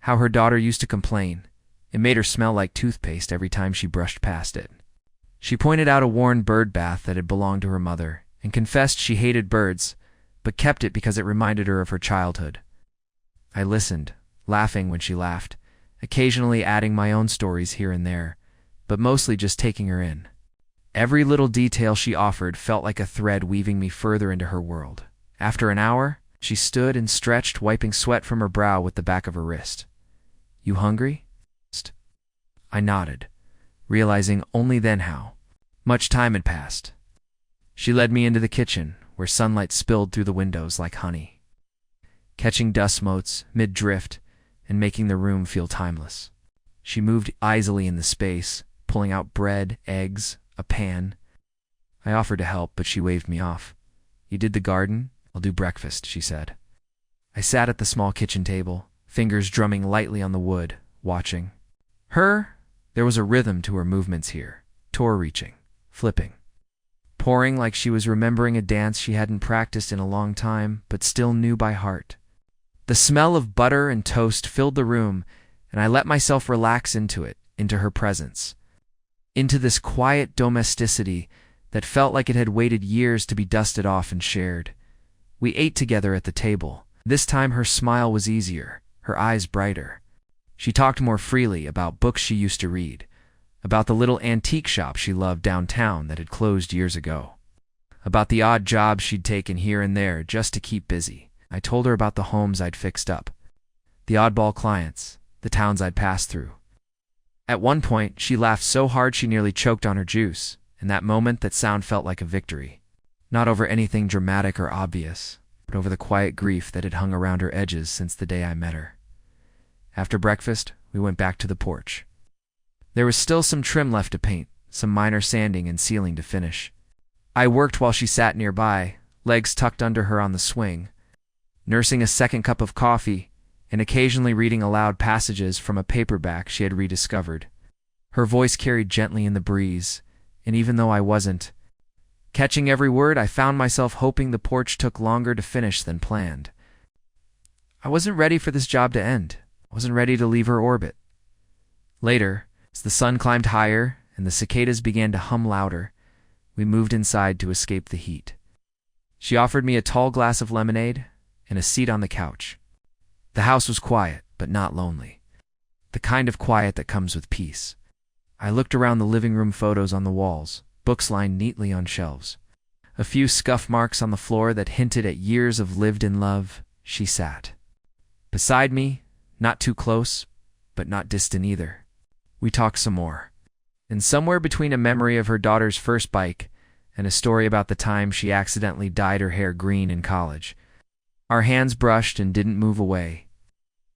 how her daughter used to complain. It made her smell like toothpaste every time she brushed past it. She pointed out a worn bird bath that had belonged to her mother and confessed she hated birds, but kept it because it reminded her of her childhood. I listened, laughing when she laughed, occasionally adding my own stories here and there, but mostly just taking her in. Every little detail she offered felt like a thread weaving me further into her world. After an hour, she stood and stretched, wiping sweat from her brow with the back of her wrist. "You hungry?" I nodded, realizing only then how much time had passed. She led me into the kitchen, where sunlight spilled through the windows like honey, catching dust motes mid-drift and making the room feel timeless. She moved easily in the space, pulling out bread, eggs, a pan. I offered to help, but she waved me off. "You did the garden? I'll do breakfast," she said. I sat at the small kitchen table, fingers drumming lightly on the wood, watching her. There was a rhythm to her movements here, toe-reaching, flipping, pouring like she was remembering a dance she hadn't practiced in a long time, but still knew by heart. The smell of butter and toast filled the room, and I let myself relax into it, into her presence, into this quiet domesticity that felt like it had waited years to be dusted off and shared. We ate together at the table. This time her smile was easier, her eyes brighter. She talked more freely about books she used to read, about the little antique shop she loved downtown that had closed years ago, about the odd jobs she'd taken here and there just to keep busy. I told her about the homes I'd fixed up, the oddball clients, the towns I'd passed through. At one point, she laughed so hard she nearly choked on her juice. In that moment, that sound felt like a victory, not over anything dramatic or obvious, but over the quiet grief that had hung around her edges since the day I met her. After breakfast, we went back to the porch. There was still some trim left to paint, some minor sanding and sealing to finish. I worked while she sat nearby, legs tucked under her on the swing, nursing a second cup of coffee and occasionally reading aloud passages from a paperback she had rediscovered. Her voice carried gently in the breeze, and even though I wasn't catching every word, I found myself hoping the porch took longer to finish than planned. I wasn't ready for this job to end. I wasn't ready to leave her orbit. Later, as the sun climbed higher and the cicadas began to hum louder, we moved inside to escape the heat. She offered me a tall glass of lemonade and a seat on the couch. The house was quiet, but not lonely. The kind of quiet that comes with peace. I looked around the living room, photos on the walls, books lined neatly on shelves. A few scuff marks on the floor that hinted at years of lived-in love. She sat beside me, not too close, but not distant either. We talked some more. And somewhere between a memory of her daughter's first bike and a story about the time she accidentally dyed her hair green in college, our hands brushed and didn't move away.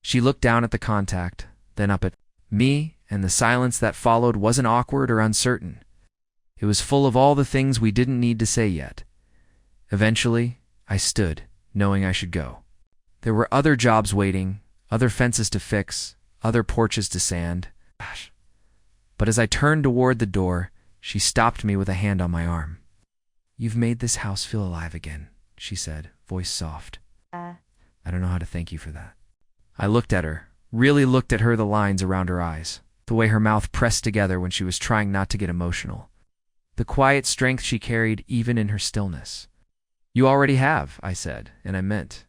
She looked down at the contact, then up at me, and the silence that followed wasn't awkward or uncertain. It was full of all the things we didn't need to say yet. Eventually, I stood, knowing I should go. There were other jobs waiting, other fences to fix, other porches to sand. But as I turned toward the door, she stopped me with a hand on my arm. "You've made this house feel alive again," she said, voice soft. "I don't know how to thank you for that." I looked at her, really looked at her, the lines around her eyes, the way her mouth pressed together when she was trying not to get emotional, the quiet strength she carried even in her stillness. "You already have," I said, and I meant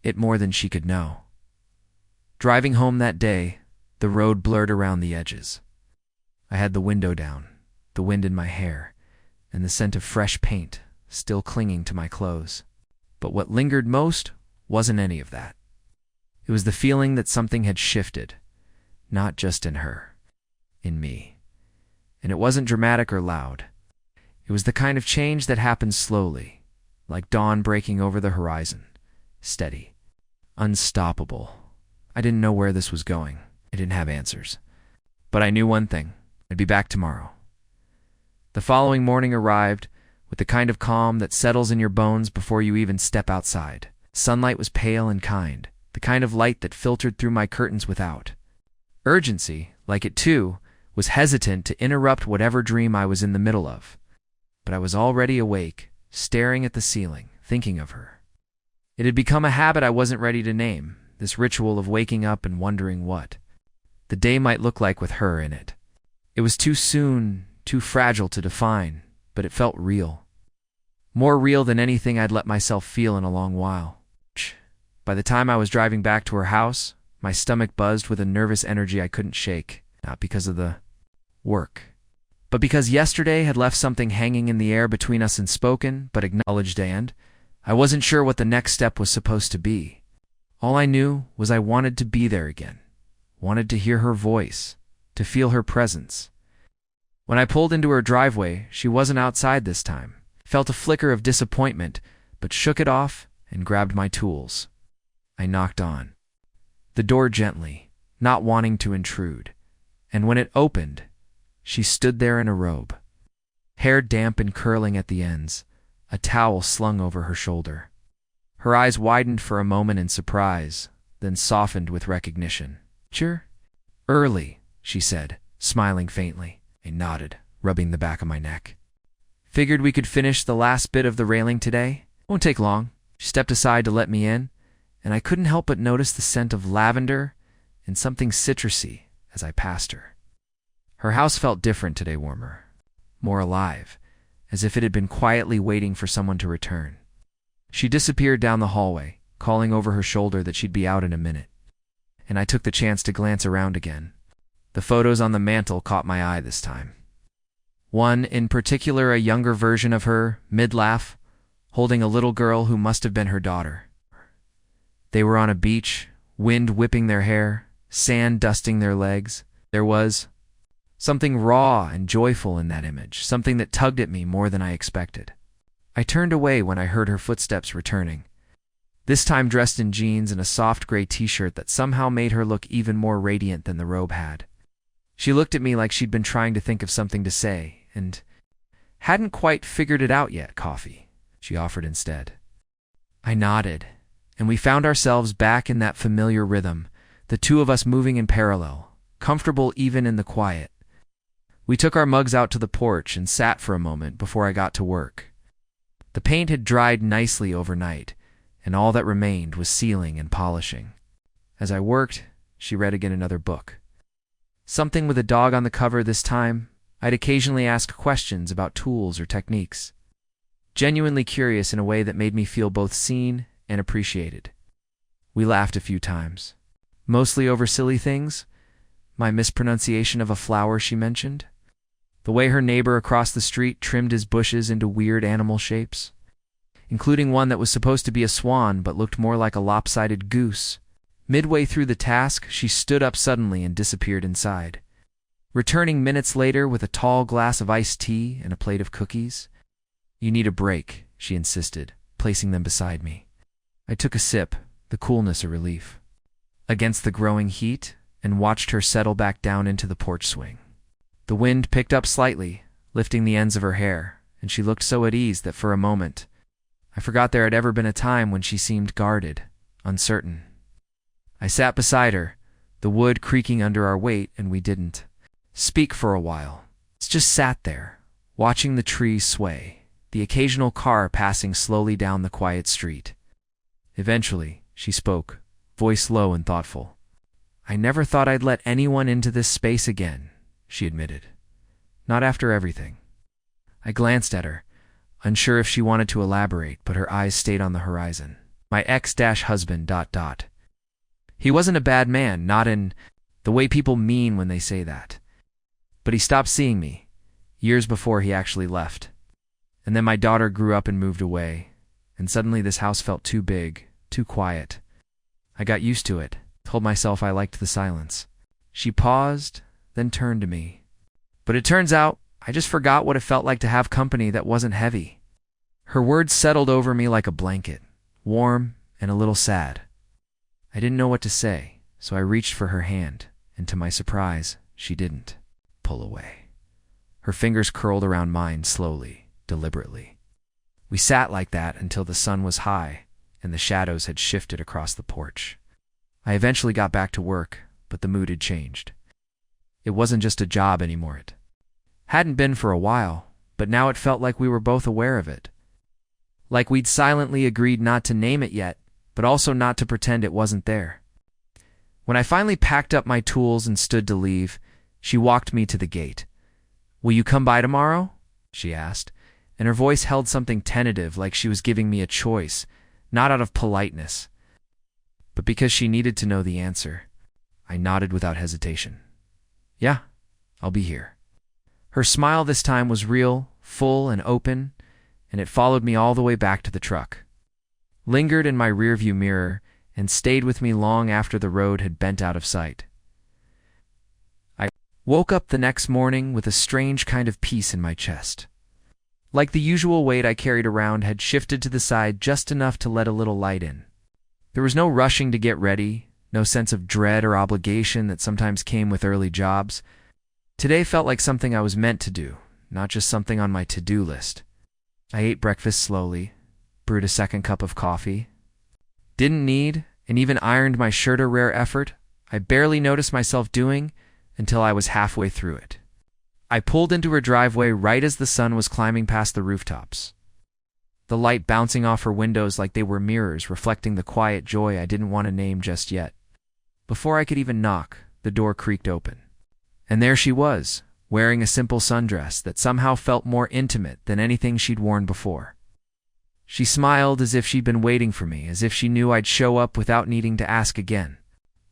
it more than she could know. Driving home that day, the road blurred around the edges. I had the window down, the wind in my hair, and the scent of fresh paint still clinging to my clothes. But what lingered most wasn't any of that. It was the feeling that something had shifted, not just in her, in me. And it wasn't dramatic or loud. It was the kind of change that happens slowly, like dawn breaking over the horizon, steady, unstoppable. I didn't know where this was going. I didn't have answers. But I knew one thing. I'd be back tomorrow. The following morning arrived with the kind of calm that settles in your bones before you even step outside. Sunlight was pale and kind, the kind of light that filtered through my curtains without urgency, like it too was hesitant to interrupt whatever dream I was in the middle of. But I was already awake, staring at the ceiling, thinking of her. It had become a habit I wasn't ready to name, this ritual of waking up and wondering what the day might look like with her in it. It was too soon, too fragile to define, but it felt real. More real than anything I'd let myself feel in a long while. By the time I was driving back to her house, my stomach buzzed with a nervous energy I couldn't shake, not because of the work, but because yesterday had left something hanging in the air between us unspoken, but acknowledged, and I wasn't sure what the next step was supposed to be. All I knew was I wanted to be there again, wanted to hear her voice, to feel her presence. When I pulled into her driveway, she wasn't outside this time. Felt a flicker of disappointment, but shook it off and grabbed my tools. I knocked on the door gently, not wanting to intrude, and when it opened, she stood there in a robe, hair damp and curling at the ends, a towel slung over her shoulder. Her eyes widened for a moment in surprise, then softened with recognition. "Sure? Early," she said, smiling faintly. I nodded, rubbing the back of my neck. "Figured we could finish the last bit of the railing today. Won't take long." She stepped aside to let me in, and I couldn't help but notice the scent of lavender and something citrusy as I passed her. Her house felt different today, warmer, more alive, as if it had been quietly waiting for someone to return. She disappeared down the hallway, calling over her shoulder that she'd be out in a minute, and I took the chance to glance around again. The photos on the mantel caught my eye this time. One, in particular, a younger version of her, mid-laugh, holding a little girl who must have been her daughter. They were on a beach, wind whipping their hair, sand dusting their legs. There was something raw and joyful in that image, something that tugged at me more than I expected. I turned away when I heard her footsteps returning, this time dressed in jeans and a soft gray t-shirt that somehow made her look even more radiant than the robe had. She looked at me like she'd been trying to think of something to say, and hadn't quite figured it out yet. "Coffee," she offered instead. I nodded, and we found ourselves back in that familiar rhythm, the two of us moving in parallel, comfortable even in the quiet. We took our mugs out to the porch and sat for a moment before I got to work. The paint had dried nicely overnight, and all that remained was sealing and polishing. As I worked, she read again another book. Something with a dog on the cover this time. I'd occasionally ask questions about tools or techniques, genuinely curious in a way that made me feel both seen and appreciated. We laughed a few times, mostly over silly things, my mispronunciation of a flower she mentioned, the way her neighbor across the street trimmed his bushes into weird animal shapes, including one that was supposed to be a swan but looked more like a lopsided goose. Midway through the task, she stood up suddenly and disappeared inside, returning minutes later with a tall glass of iced tea and a plate of cookies. "You need a break," she insisted, placing them beside me. I took a sip, the coolness a relief, against the growing heat, and watched her settle back down into the porch swing. The wind picked up slightly, lifting the ends of her hair, and she looked so at ease that for a moment, I forgot there had ever been a time when she seemed guarded, uncertain. I sat beside her, the wood creaking under our weight, and we didn't speak for a while. Just sat there, watching the trees sway, the occasional car passing slowly down the quiet street. Eventually, she spoke, voice low and thoughtful. "I never thought I'd let anyone into this space again," she admitted. "Not after everything." I glanced at her, unsure if she wanted to elaborate, but her eyes stayed on the horizon. My ex-husband ... He wasn't a bad man, not in the way people mean when they say that. But he stopped seeing me, years before he actually left. And then my daughter grew up and moved away, and suddenly this house felt too big, too quiet. I got used to it, told myself I liked the silence. She paused, then turned to me. "But it turns out, I just forgot what it felt like to have company that wasn't heavy." Her words settled over me like a blanket, warm and a little sad. I didn't know what to say, so I reached for her hand, and to my surprise, she didn't pull away. Her fingers curled around mine slowly, deliberately. We sat like that until the sun was high and the shadows had shifted across the porch. I eventually got back to work, but the mood had changed. It wasn't just a job anymore. It hadn't been for a while, but now it felt like we were both aware of it. Like we'd silently agreed not to name it yet, but also not to pretend it wasn't there. When I finally packed up my tools and stood to leave, she walked me to the gate. "Will you come by tomorrow?" she asked, and her voice held something tentative, like she was giving me a choice, not out of politeness, but because she needed to know the answer. I nodded without hesitation. "Yeah, I'll be here." Her smile this time was real, full, and open, and it followed me all the way back to the truck, lingered in my rearview mirror, and stayed with me long after the road had bent out of sight. I woke up the next morning with a strange kind of peace in my chest. Like the usual weight I carried around had shifted to the side just enough to let a little light in. There was no rushing to get ready, no sense of dread or obligation that sometimes came with early jobs. Today felt like something I was meant to do, not just something on my to-do list. I ate breakfast slowly, brewed a second cup of coffee. Didn't need, and even ironed my shirt a rare effort I barely noticed myself doing until I was halfway through it. I pulled into her driveway right as the sun was climbing past the rooftops, the light bouncing off her windows like they were mirrors reflecting the quiet joy I didn't want to name just yet. Before I could even knock, the door creaked open. And there she was, wearing a simple sundress that somehow felt more intimate than anything she'd worn before. She smiled as if she'd been waiting for me, as if she knew I'd show up without needing to ask again.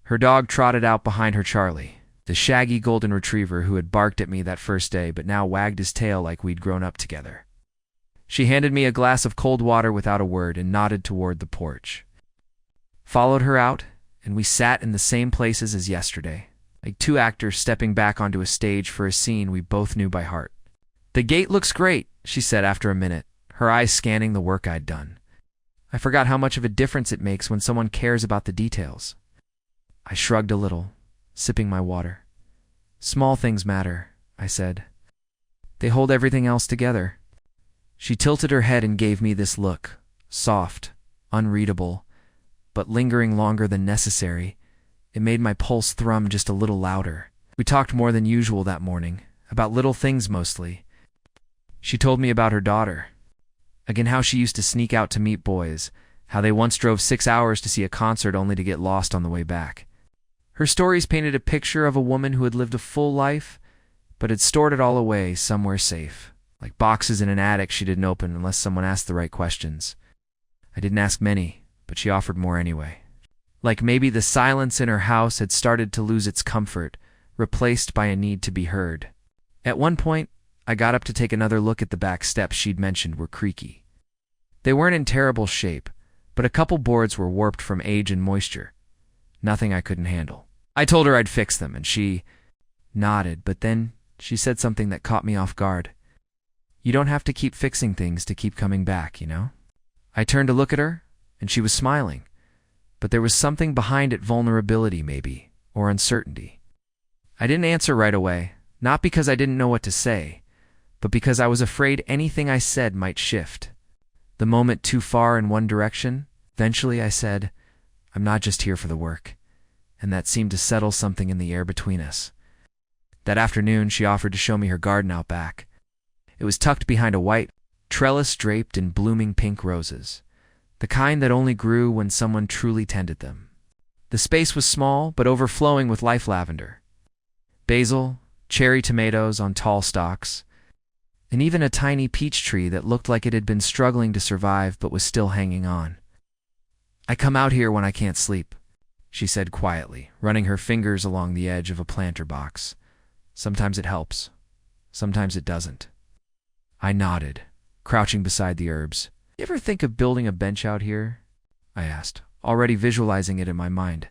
Her dog trotted out behind her, Charlie, the shaggy golden retriever who had barked at me that first day but now wagged his tail like we'd grown up together. She handed me a glass of cold water without a word and nodded toward the porch. Followed her out, and we sat in the same places as yesterday, like two actors stepping back onto a stage for a scene we both knew by heart. "The gate looks great," she said after a minute, her eyes scanning the work I'd done. I forgot how much of a difference it makes when someone cares about the details. I shrugged a little, sipping my water. "Small things matter," I said. "They hold everything else together." She tilted her head and gave me this look, soft, unreadable, but lingering longer than necessary, it made my pulse thrum just a little louder. We talked more than usual that morning, about little things mostly. She told me about her daughter. Again, how she used to sneak out to meet boys, how they once drove 6 hours to see a concert only to get lost on the way back. Her stories painted a picture of a woman who had lived a full life, but had stored it all away somewhere safe, like boxes in an attic she didn't open unless someone asked the right questions. I didn't ask many, but she offered more anyway. Like maybe the silence in her house had started to lose its comfort, replaced by a need to be heard. At one point, I got up to take another look at the back steps she'd mentioned were creaky. They weren't in terrible shape, but a couple boards were warped from age and moisture. Nothing I couldn't handle. I told her I'd fix them, and she nodded, but then she said something that caught me off guard. You don't have to keep fixing things to keep coming back, you know? I turned to look at her, and she was smiling, but there was something behind it, vulnerability maybe, or uncertainty. I didn't answer right away, not because I didn't know what to say, but because I was afraid anything I said might shift. The moment too far in one direction, eventually I said, I'm not just here for the work, and that seemed to settle something in the air between us. That afternoon, she offered to show me her garden out back. It was tucked behind a white trellis draped in blooming pink roses, the kind that only grew when someone truly tended them. The space was small, but overflowing with life lavender, basil, cherry tomatoes on tall stalks, and even a tiny peach tree that looked like it had been struggling to survive but was still hanging on. I come out here when I can't sleep, she said quietly, running her fingers along the edge of a planter box. Sometimes it helps. Sometimes it doesn't. I nodded, crouching beside the herbs. You ever think of building a bench out here? I asked, already visualizing it in my mind.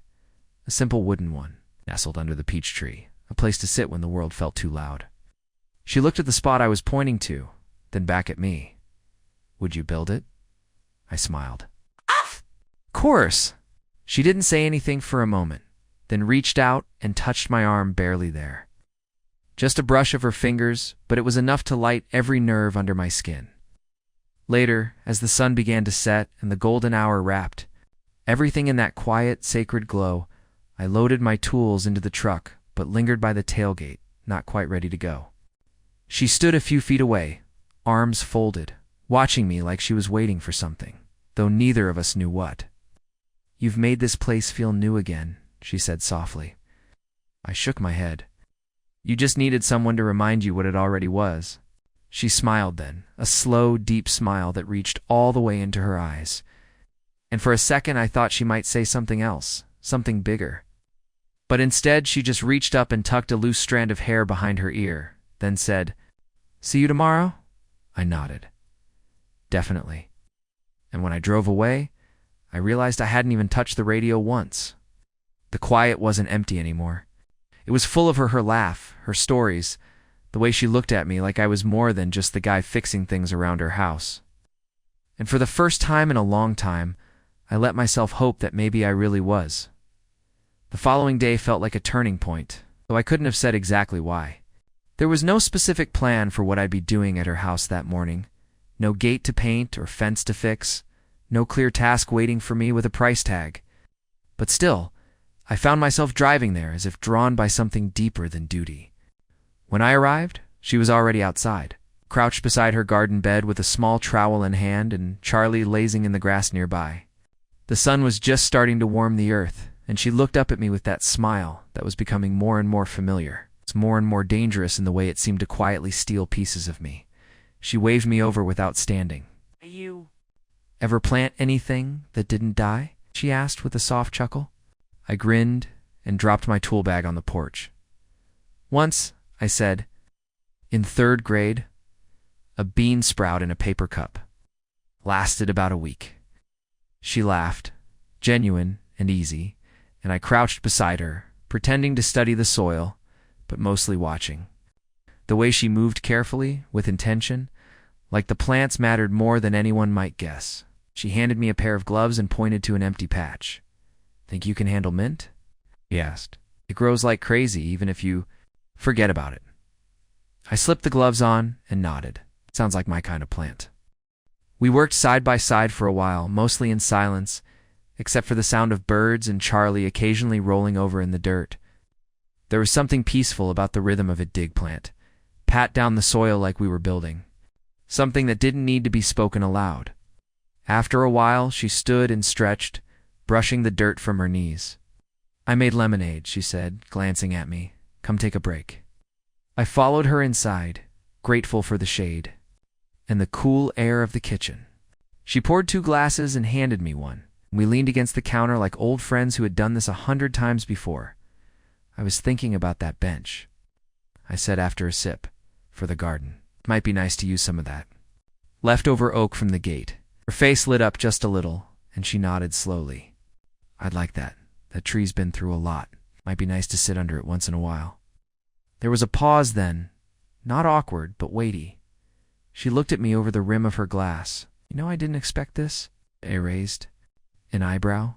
A simple wooden one, nestled under the peach tree, a place to sit when the world felt too loud. She looked at the spot I was pointing to, then back at me. Would you build it? I smiled. Of course! She didn't say anything for a moment, then reached out and touched my arm barely there. Just a brush of her fingers, but it was enough to light every nerve under my skin. Later, as the sun began to set and the golden hour wrapped, everything in that quiet, sacred glow, I loaded my tools into the truck, but lingered by the tailgate, not quite ready to go. She stood a few feet away, arms folded, watching me like she was waiting for something, though neither of us knew what. You've made this place feel new again, she said softly. I shook my head. You just needed someone to remind you what it already was. She smiled then, a slow, deep smile that reached all the way into her eyes. And for a second I thought she might say something else, something bigger. But instead she just reached up and tucked a loose strand of hair behind her ear, then said, See you tomorrow? I nodded. Definitely. And when I drove away, I realized I hadn't even touched the radio once. The quiet wasn't empty anymore. It was full of her laugh, her stories, the way she looked at me like I was more than just the guy fixing things around her house. And for the first time in a long time, I let myself hope that maybe I really was. The following day felt like a turning point, though I couldn't have said exactly why. There was no specific plan for what I'd be doing at her house that morning. No gate to paint or fence to fix. No clear task waiting for me with a price tag. But still, I found myself driving there as if drawn by something deeper than duty. When I arrived, she was already outside, crouched beside her garden bed with a small trowel in hand and Charlie lazing in the grass nearby. The sun was just starting to warm the earth, and she looked up at me with that smile that was becoming more and more familiar. It's more and more dangerous in the way it seemed to quietly steal pieces of me. She waved me over without standing. You ever plant anything that didn't die? She asked with a soft chuckle. I grinned and dropped my tool bag on the porch. Once, I said, in 3rd grade, a bean sprout in a paper cup. Lasted about a week. She laughed, genuine and easy, and I crouched beside her, pretending to study the soil, but mostly watching. The way she moved carefully, with intention, like the plants mattered more than anyone might guess. She handed me a pair of gloves and pointed to an empty patch. Think you can handle mint? He asked. It grows like crazy even if you forget about it. I slipped the gloves on and nodded. Sounds like my kind of plant. We worked side by side for a while, mostly in silence, except for the sound of birds and Charlie occasionally rolling over in the dirt. There was something peaceful about the rhythm of a dig plant, pat down the soil like we were building, something that didn't need to be spoken aloud. After a while, she stood and stretched, brushing the dirt from her knees. "I made lemonade," she said, glancing at me. "Come take a break." I followed her inside, grateful for the shade and the cool air of the kitchen. She poured 2 glasses and handed me one. We leaned against the counter like old friends who had done this 100 times before. "I was thinking about that bench," I said after a sip, "for the garden. Might be nice to use some of that leftover oak from the gate." Her face lit up just a little, and she nodded slowly. "I'd like that. That tree's been through a lot. Might be nice to sit under it once in a while." There was a pause then, not awkward, but weighty. She looked at me over the rim of her glass. "You know, I didn't expect this." I raised an eyebrow.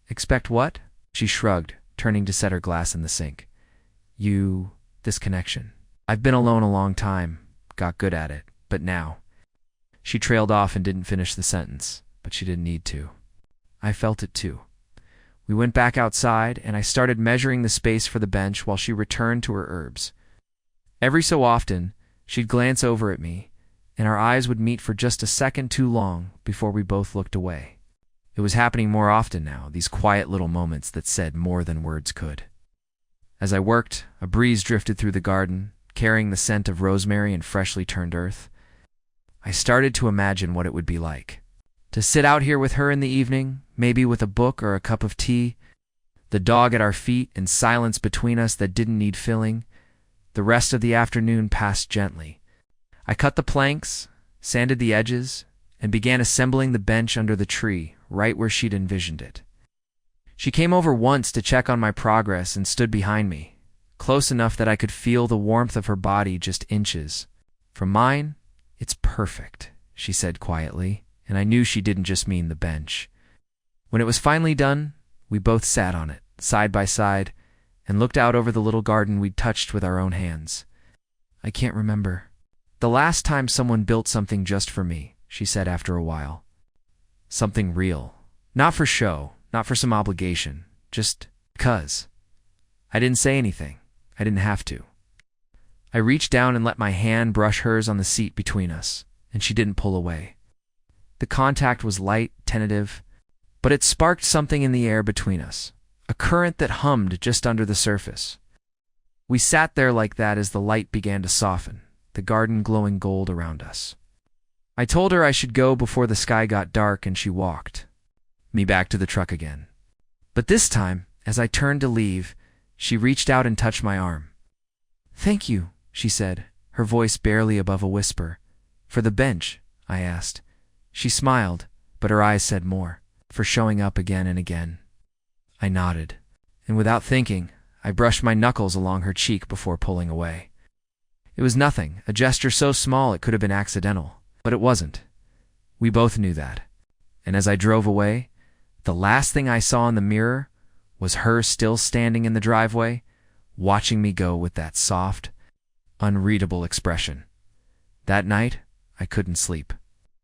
"Expect what?" She shrugged, turning to set her glass in the sink. This connection. I've been alone a long time, got good at it, but now." She trailed off and didn't finish the sentence, but she didn't need to. I felt it too. We went back outside, and I started measuring the space for the bench while she returned to her herbs. Every so often, she'd glance over at me, and our eyes would meet for just a second too long before we both looked away. It was happening more often now, these quiet little moments that said more than words could. As I worked, a breeze drifted through the garden, carrying the scent of rosemary and freshly turned earth. I started to imagine what it would be like to sit out here with her in the evening, maybe with a book or a cup of tea, the dog at our feet and silence between us that didn't need filling. The rest of the afternoon passed gently. I cut the planks, sanded the edges, and began assembling the bench under the tree, right where she'd envisioned it. She came over once to check on my progress and stood behind me, close enough that I could feel the warmth of her body just inches. "From mine, it's perfect," she said quietly, and I knew she didn't just mean the bench. When it was finally done, we both sat on it, side by side, and looked out over the little garden we'd touched with our own hands. "I can't remember the last time someone built something just for me," she said after a while. "Something real. Not for show, not for some obligation, just because." I didn't say anything. I didn't have to. I reached down and let my hand brush hers on the seat between us, and she didn't pull away. The contact was light, tentative, but it sparked something in the air between us, a current that hummed just under the surface. We sat there like that as the light began to soften, the garden glowing gold around us. I told her I should go before the sky got dark, and she walked me back to the truck again. But this time, as I turned to leave, she reached out and touched my arm. "Thank you," she said, her voice barely above a whisper. "For the bench?" I asked. She smiled, but her eyes said more. "For showing up again and again." I nodded, and without thinking, I brushed my knuckles along her cheek before pulling away. It was nothing, a gesture so small it could have been accidental, but it wasn't. We both knew that. And as I drove away, the last thing I saw in the mirror was her still standing in the driveway, watching me go with that soft, unreadable expression. That night, I couldn't sleep.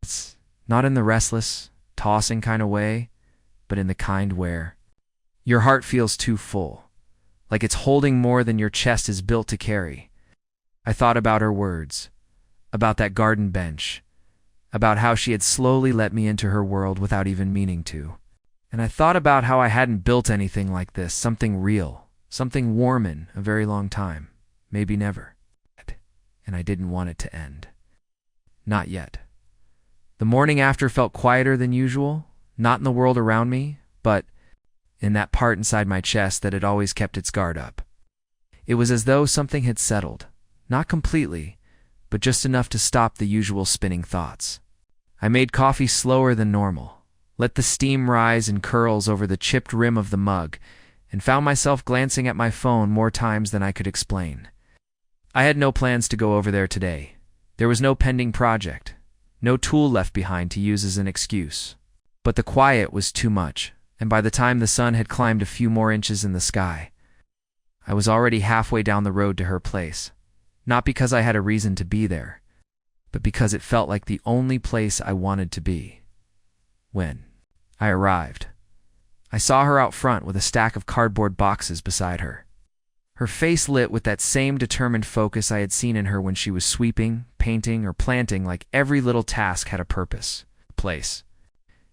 It's not in the restless, tossing kind of way, but in the kind where your heart feels too full, like it's holding more than your chest is built to carry. I thought about her words, about that garden bench, about how she had slowly let me into her world without even meaning to. And I thought about how I hadn't built anything like this, something real, something warm in a very long time, maybe never. And I didn't want it to end. Not yet. The morning after felt quieter than usual, not in the world around me, but in that part inside my chest that had always kept its guard up. It was as though something had settled, not completely, but just enough to stop the usual spinning thoughts. I made coffee slower than normal, let the steam rise in curls over the chipped rim of the mug, and found myself glancing at my phone more times than I could explain. I had no plans to go over there today. There was no pending project, no tool left behind to use as an excuse. But the quiet was too much, and by the time the sun had climbed a few more inches in the sky, I was already halfway down the road to her place, not because I had a reason to be there, but because it felt like the only place I wanted to be. When I arrived, I saw her out front with a stack of cardboard boxes beside her. Her face lit with that same determined focus I had seen in her when she was sweeping, painting, or planting, like every little task had a purpose, a place.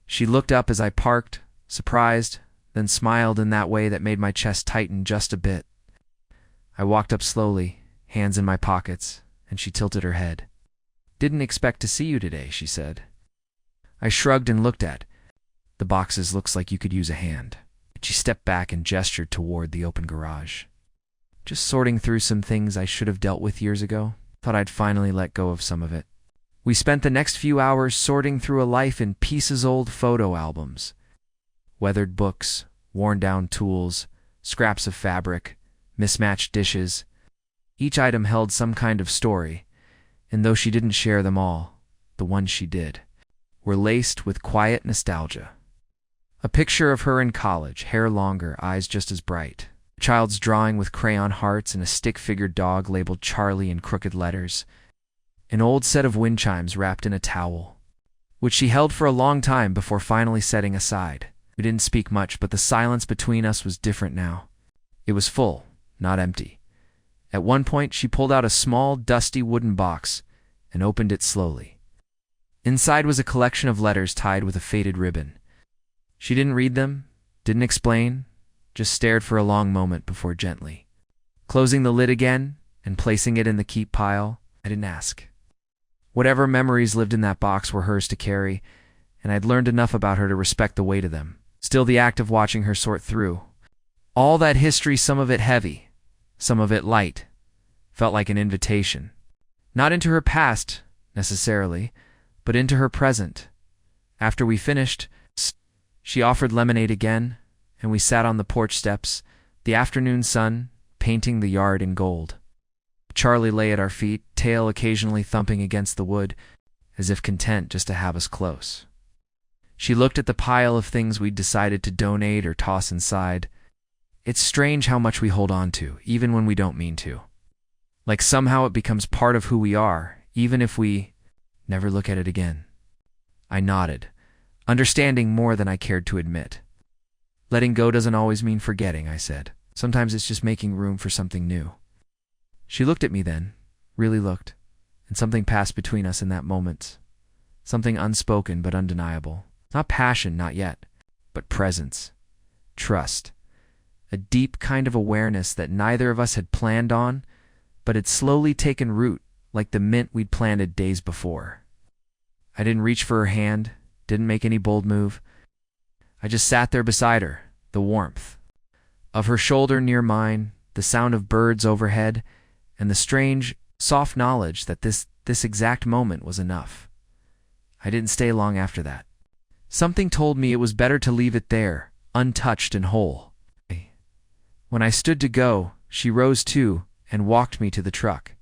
She looked up as I parked, surprised, then smiled in that way that made my chest tighten just a bit. I walked up slowly, hands in my pockets, and she tilted her head. "Didn't expect to see you today," she said. I shrugged and looked at the boxes. "Looks like you could use a hand." She stepped back and gestured toward the open garage. "Just sorting through some things I should have dealt with years ago. Thought I'd finally let go of some of it." We spent the next few hours sorting through a life in pieces-old photo albums. Weathered books, worn-down tools, scraps of fabric, mismatched dishes. Each item held some kind of story, and though she didn't share them all, the ones she did were laced with quiet nostalgia. A picture of her in college, hair longer, eyes just as bright. A child's drawing with crayon hearts and a stick-figured dog labeled Charlie in crooked letters. An old set of wind chimes wrapped in a towel, which she held for a long time before finally setting aside. We didn't speak much, but the silence between us was different now. It was full, not empty. At one point, she pulled out a small, dusty wooden box and opened it slowly. Inside was a collection of letters tied with a faded ribbon. She didn't read them, didn't explain, just stared for a long moment before gently closing the lid again and placing it in the keep pile. I didn't ask. Whatever memories lived in that box were hers to carry, and I'd learned enough about her to respect the weight of them. Still, the act of watching her sort through all that history, some of it heavy, some of it light, felt like an invitation. Not into her past, necessarily, but into her present. After we finished, she offered lemonade again, and we sat on the porch steps, the afternoon sun painting the yard in gold. Charlie lay at our feet, tail occasionally thumping against the wood, as if content just to have us close. She looked at the pile of things we'd decided to donate or toss inside. It's strange how much we hold on to, even when we don't mean to. Like somehow it becomes part of who we are, even if we never look at it again. I nodded, understanding more than I cared to admit. "Letting go doesn't always mean forgetting," I said. "Sometimes it's just making room for something new." She looked at me then, really looked, and something passed between us in that moment. Something unspoken but undeniable. Not passion, not yet, but presence, trust, a deep kind of awareness that neither of us had planned on, but had slowly taken root like the mint we'd planted days before. I didn't reach for her hand, didn't make any bold move. I just sat there beside her, the warmth of her shoulder near mine, the sound of birds overhead, and the strange, soft knowledge that this exact moment was enough. I didn't stay long after that. Something told me it was better to leave it there, untouched and whole. When I stood to go, she rose too and walked me to the truck.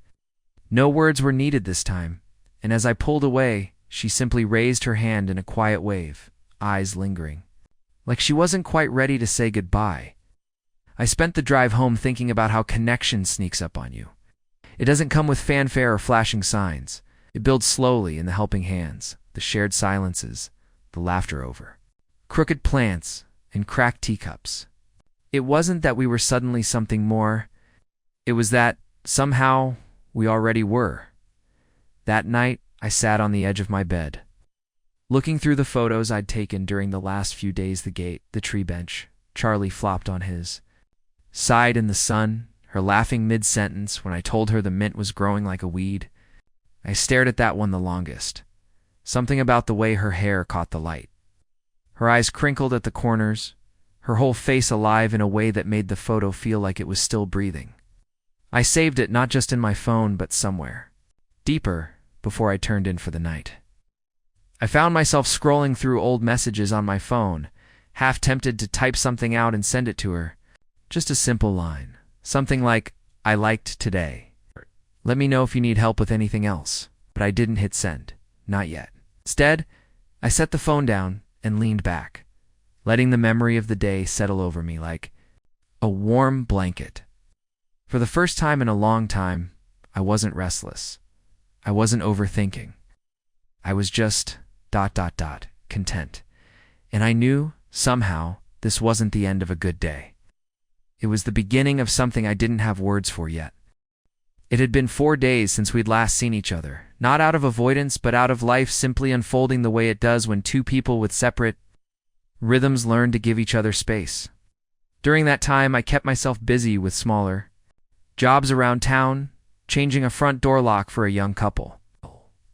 No words were needed this time, and as I pulled away, she simply raised her hand in a quiet wave, eyes lingering, like she wasn't quite ready to say goodbye. I spent the drive home thinking about how connection sneaks up on you. It doesn't come with fanfare or flashing signs. It builds slowly in the helping hands, the shared silences, the laughter over crooked plants and cracked teacups. It wasn't that we were suddenly something more. It was that, somehow, we already were. That night, I sat on the edge of my bed, looking through the photos I'd taken during the last few days, the gate, the tree bench. Charlie flopped on his side in the sun, her laughing mid-sentence when I told her the mint was growing like a weed. I stared at that one the longest. Something about the way her hair caught the light. Her eyes crinkled at the corners, her whole face alive in a way that made the photo feel like it was still breathing. I saved it not just in my phone, but somewhere deeper before I turned in for the night. I found myself scrolling through old messages on my phone, half tempted to type something out and send it to her. Just a simple line. Something like, "I liked today. Let me know if you need help with anything else." But I didn't hit send. Not yet. Instead, I set the phone down and leaned back, letting the memory of the day settle over me like a warm blanket. For the first time in a long time, I wasn't restless. I wasn't overthinking. I was just ... content. And I knew, somehow, this wasn't the end of a good day. It was the beginning of something I didn't have words for yet. It had been 4 days since we'd last seen each other, not out of avoidance, but out of life simply unfolding the way it does when two people with separate rhythms learn to give each other space. During that time, I kept myself busy with smaller jobs around town, changing a front door lock for a young couple,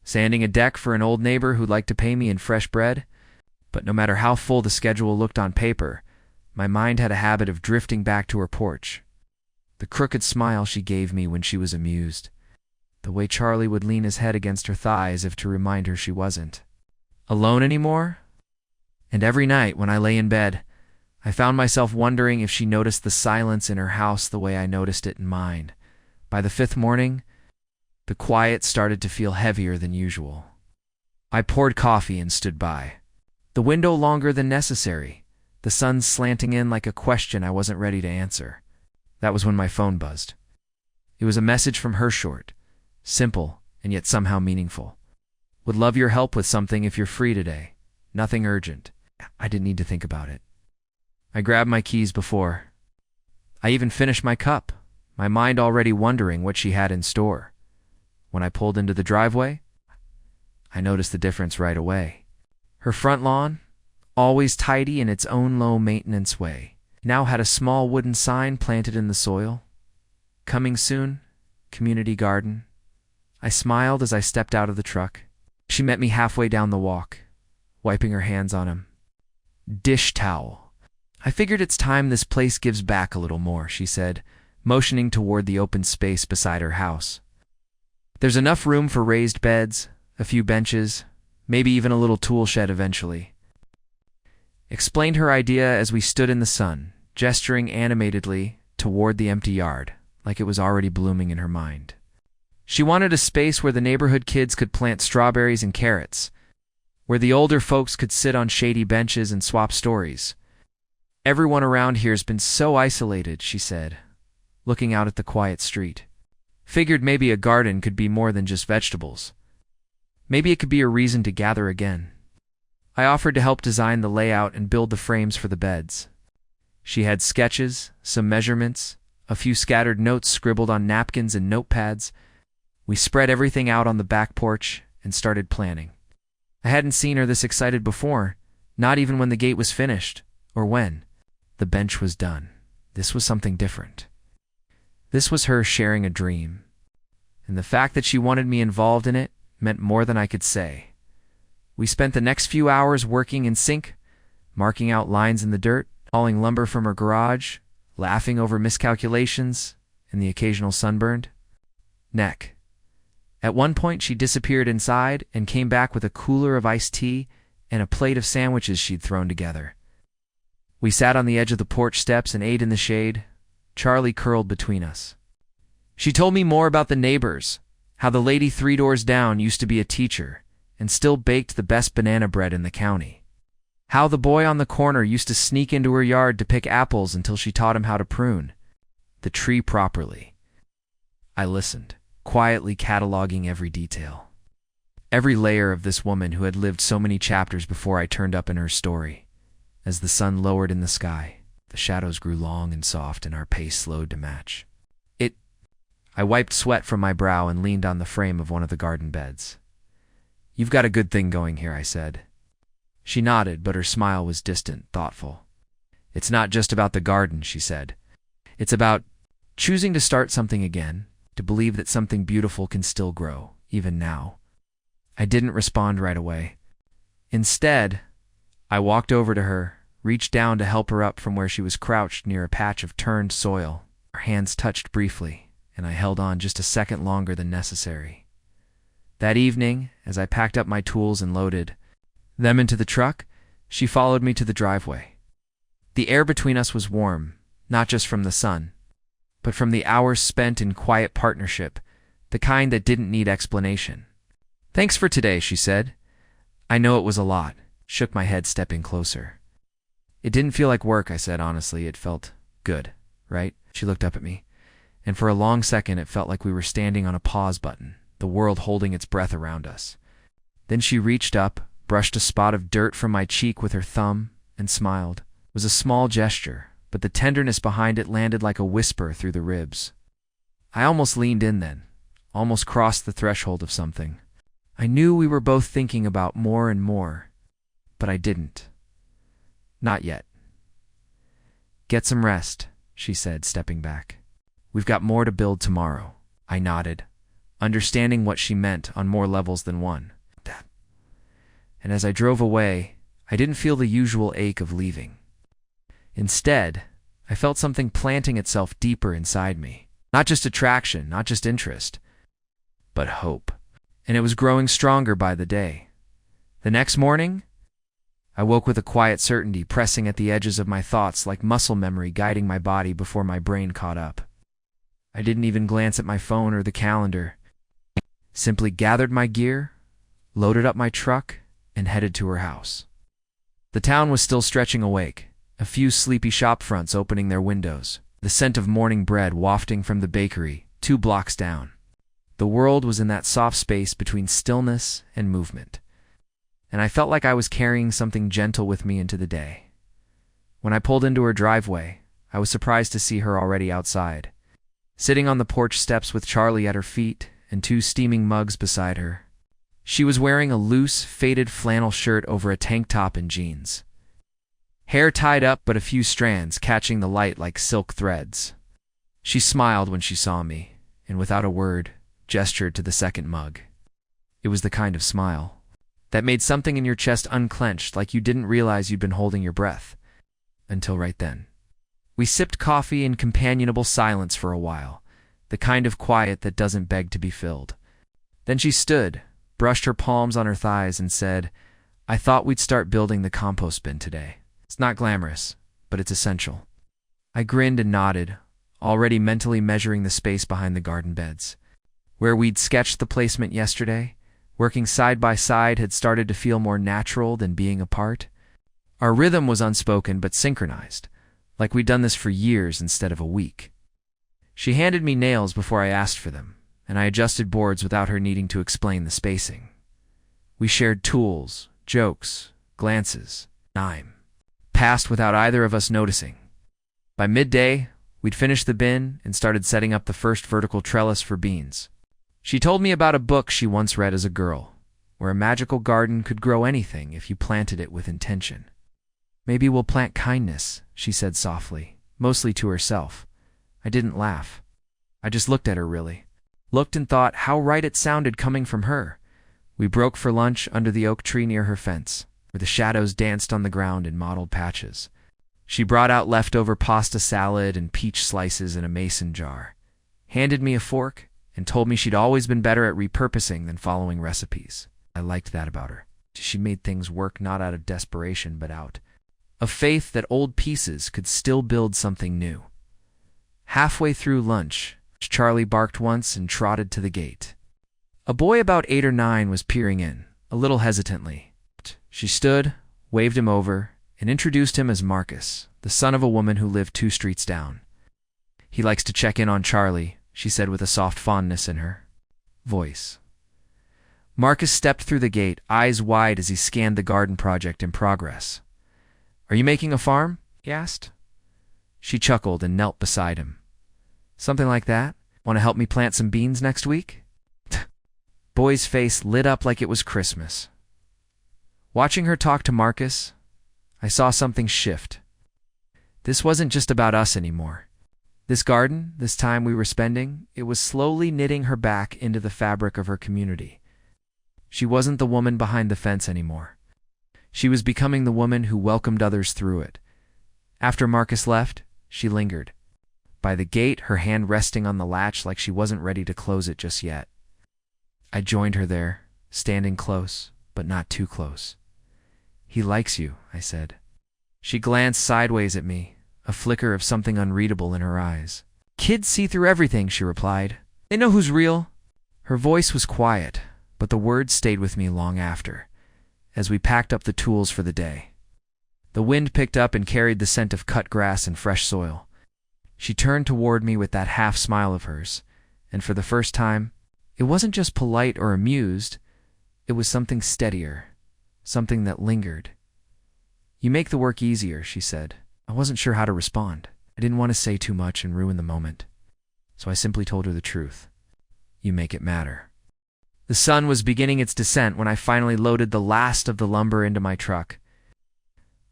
sanding a deck for an old neighbor who'd like to pay me in fresh bread. But no matter how full the schedule looked on paper, my mind had a habit of drifting back to her porch. The crooked smile she gave me when she was amused. The way Charlie would lean his head against her thigh as if to remind her she wasn't alone anymore. And every night when I lay in bed, I found myself wondering if she noticed the silence in her house the way I noticed it in mine. By the 5th morning, the quiet started to feel heavier than usual. I poured coffee and stood by. The window longer than necessary, the sun slanting in like a question I wasn't ready to answer. That was when my phone buzzed. It was a message from her, short, simple, and yet somehow meaningful. Would love your help with something if you're free today. Nothing urgent. I didn't need to think about it. I grabbed my keys before I even finished my cup, my mind already wondering what she had in store. When I pulled into the driveway, I noticed the difference right away. Her front lawn, always tidy in its own low-maintenance way, now had a small wooden sign planted in the soil. Coming soon, community garden. I smiled as I stepped out of the truck. She met me halfway down the walk, wiping her hands on him. Dish towel. I figured it's time this place gives back a little more, she said, motioning toward the open space beside her house. There's enough room for raised beds, a few benches, maybe even a little tool shed eventually. Explained her idea as we stood in the sun, gesturing animatedly toward the empty yard, like it was already blooming in her mind. She wanted a space where the neighborhood kids could plant strawberries and carrots, where the older folks could sit on shady benches and swap stories. Everyone around here's been so isolated, she said, looking out at the quiet street. Figured maybe a garden could be more than just vegetables. Maybe it could be a reason to gather again. I offered to help design the layout and build the frames for the beds. She had sketches, some measurements, a few scattered notes scribbled on napkins and notepads. We spread everything out on the back porch and started planning. I hadn't seen her this excited before, not even when the gate was finished, or when the bench was done. This was something different. This was her sharing a dream, and the fact that she wanted me involved in it meant more than I could say. We spent the next few hours working in sync, marking out lines in the dirt, hauling lumber from her garage, laughing over miscalculations and the occasional sunburned neck. At one point, she disappeared inside and came back with a cooler of iced tea and a plate of sandwiches she'd thrown together. We sat on the edge of the porch steps and ate in the shade, Charlie curled between us. She told me more about the neighbors, how the lady 3 doors down used to be a teacher and still baked the best banana bread in the county. How the boy on the corner used to sneak into her yard to pick apples until she taught him how to prune the tree properly. I listened, quietly cataloging every detail. Every layer of this woman who had lived so many chapters before I turned up in her story. As the sun lowered in the sky, the shadows grew long and soft and our pace slowed to match. I wiped sweat from my brow and leaned on the frame of one of the garden beds. You've got a good thing going here, I said. She nodded, but her smile was distant, thoughtful. It's not just about the garden, she said. It's about choosing to start something again, to believe that something beautiful can still grow, even now. I didn't respond right away. Instead, I walked over to her, reached down to help her up from where she was crouched near a patch of turned soil. Our hands touched briefly, and I held on just a second longer than necessary. That evening, as I packed up my tools and loaded them into the truck, she followed me to the driveway. The air between us was warm, not just from the sun, but from the hours spent in quiet partnership, the kind that didn't need explanation. Thanks for today, she said. I know it was a lot, shook my head stepping closer. It didn't feel like work, I said honestly. It felt good, right? She looked up at me, and for a long second it felt like we were standing on a pause button, the world holding its breath around us. Then she reached up, brushed a spot of dirt from my cheek with her thumb, and smiled. was a small gesture, but the tenderness behind it landed like a whisper through the ribs. I almost leaned in then, almost crossed the threshold of something. I knew we were both thinking about more and more, but I didn't. Not yet. "Get some rest," she said, stepping back. "We've got more to build tomorrow." I nodded, understanding what she meant on more levels than one. And as I drove away, I didn't feel the usual ache of leaving. Instead, I felt something planting itself deeper inside me. Not just attraction, not just interest, but hope. And it was growing stronger by the day. The next morning, I woke with a quiet certainty pressing at the edges of my thoughts like muscle memory guiding my body before my brain caught up. I didn't even glance at my phone or the calendar. Simply gathered my gear, loaded up my truck, and headed to her house. The town was still stretching awake, a few sleepy shop fronts opening their windows, the scent of morning bread wafting from the bakery 2 blocks down. The world was in that soft space between stillness and movement, and I felt like I was carrying something gentle with me into the day. When I pulled into her driveway, I was surprised to see her already outside, sitting on the porch steps with Charlie at her feet and 2 steaming mugs beside her. She was wearing a loose, faded flannel shirt over a tank top and jeans. Hair tied up but a few strands catching the light like silk threads. She smiled when she saw me, and without a word, gestured to the second mug. It was the kind of smile that made something in your chest unclenched like you didn't realize you'd been holding your breath. Until right then. We sipped coffee in companionable silence for a while, the kind of quiet that doesn't beg to be filled. Then she stood, brushed her palms on her thighs, and said, "I thought we'd start building the compost bin today. It's not glamorous, but it's essential." I grinned and nodded, already mentally measuring the space behind the garden beds. Where we'd sketched the placement yesterday, working side by side had started to feel more natural than being apart. Our rhythm was unspoken but synchronized, like we'd done this for years instead of a week. She handed me nails before I asked for them, and I adjusted boards without her needing to explain the spacing. We shared tools, jokes, glances, time. Passed without either of us noticing. By midday, we'd finished the bin and started setting up the first vertical trellis for beans. She told me about a book she once read as a girl, where a magical garden could grow anything if you planted it with intention. "Maybe we'll plant kindness," she said softly, mostly to herself. I didn't laugh. I just looked at her, really. Looked and thought how right it sounded coming from her. We broke for lunch under the oak tree near her fence, where the shadows danced on the ground in mottled patches. She brought out leftover pasta salad and peach slices in a mason jar, handed me a fork, and told me she'd always been better at repurposing than following recipes. I liked that about her. She made things work not out of desperation but out of faith that old pieces could still build something new. Halfway through lunch, Charlie barked once and trotted to the gate. A boy about 8 or 9 was peering in, a little hesitantly. She stood, waved him over, and introduced him as Marcus, the son of a woman who lived 2 streets down. "He likes to check in on Charlie," she said with a soft fondness in her voice. Marcus stepped through the gate, eyes wide as he scanned the garden project in progress. "Are you making a farm?" he asked. She chuckled and knelt beside him. "Something like that? Want to help me plant some beans next week?" Boy's face lit up like it was Christmas. Watching her talk to Marcus, I saw something shift. This wasn't just about us anymore. This garden, this time we were spending, it was slowly knitting her back into the fabric of her community. She wasn't the woman behind the fence anymore. She was becoming the woman who welcomed others through it. After Marcus left, she lingered. By the gate, her hand resting on the latch like she wasn't ready to close it just yet. I joined her there, standing close, but not too close. "He likes you," I said. She glanced sideways at me, a flicker of something unreadable in her eyes. "Kids see through everything," she replied. "They know who's real." Her voice was quiet, but the words stayed with me long after, as we packed up the tools for the day. The wind picked up and carried the scent of cut grass and fresh soil. She turned toward me with that half smile of hers, and for the first time, it wasn't just polite or amused, it was something steadier, something that lingered. You make the work easier, she said. I wasn't sure how to respond. I didn't want to say too much and ruin the moment. So I simply told her the truth. You make it matter. The sun was beginning its descent when I finally loaded the last of the lumber into my truck.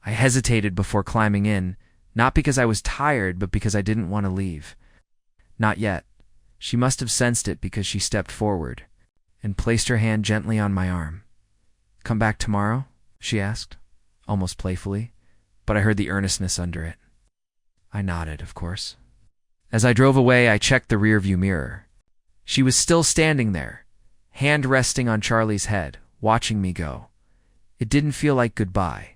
I hesitated before climbing in, not because I was tired, but because I didn't want to leave. Not yet. She must have sensed it because she stepped forward and placed her hand gently on my arm. Come back tomorrow? She asked, almost playfully, but I heard the earnestness under it. I nodded, of course. As I drove away, I checked the rearview mirror. She was still standing there, hand resting on Charlie's head, watching me go. It didn't feel like goodbye.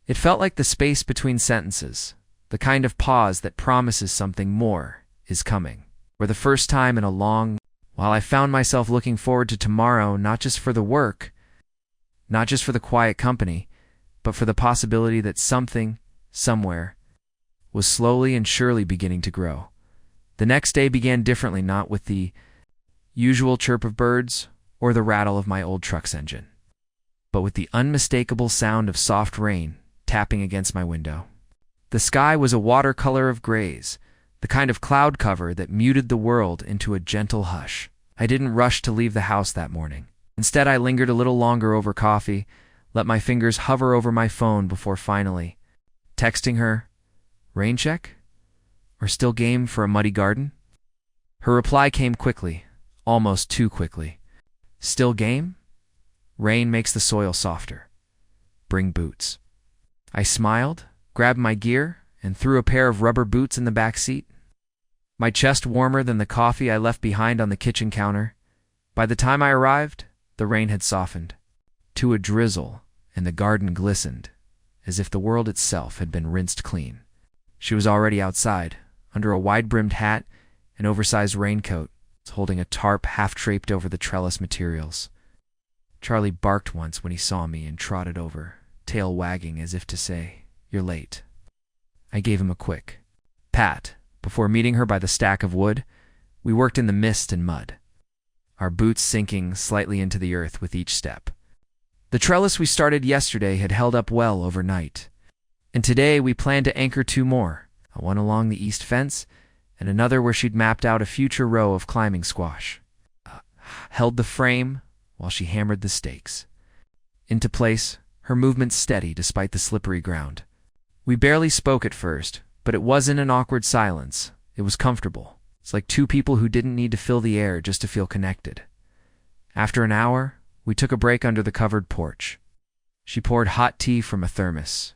It felt like the space between sentences, the kind of pause that promises something more is coming. For the first time in a long while, I found myself looking forward to tomorrow, not just for the work, not just for the quiet company, but for the possibility that something, somewhere, was slowly and surely beginning to grow. The next day began differently, not with the usual chirp of birds or the rattle of my old truck's engine, but with the unmistakable sound of soft rain tapping against my window. The sky was a watercolor of grays, the kind of cloud cover that muted the world into a gentle hush. I didn't rush to leave the house that morning. Instead, I lingered a little longer over coffee, let my fingers hover over my phone before finally texting her, "Rain check? Or still game for a muddy garden?" Her reply came quickly, almost too quickly. "Still game? Rain makes the soil softer. Bring boots." I smiled, grabbed my gear, and threw a pair of rubber boots in the back seat. My chest warmer than the coffee I left behind on the kitchen counter. By the time I arrived, the rain had softened to a drizzle, and the garden glistened, as if the world itself had been rinsed clean. She was already outside, under a wide-brimmed hat and oversized raincoat, holding a tarp half-draped over the trellis materials. Charlie barked once when he saw me and trotted over, tail wagging as if to say, "You're late." I gave him a quick pat. Before meeting her by the stack of wood, we worked in the mist and mud, our boots sinking slightly into the earth with each step. The trellis we started yesterday had held up well overnight, and today we planned to anchor two more, one along the east fence and another where she'd mapped out a future row of climbing squash. Held the frame while she hammered the stakes into place, her movements steady despite the slippery ground. We barely spoke at first, but it wasn't an awkward silence. It was comfortable. It's like two people who didn't need to fill the air just to feel connected. After an hour, we took a break under the covered porch. She poured hot tea from a thermos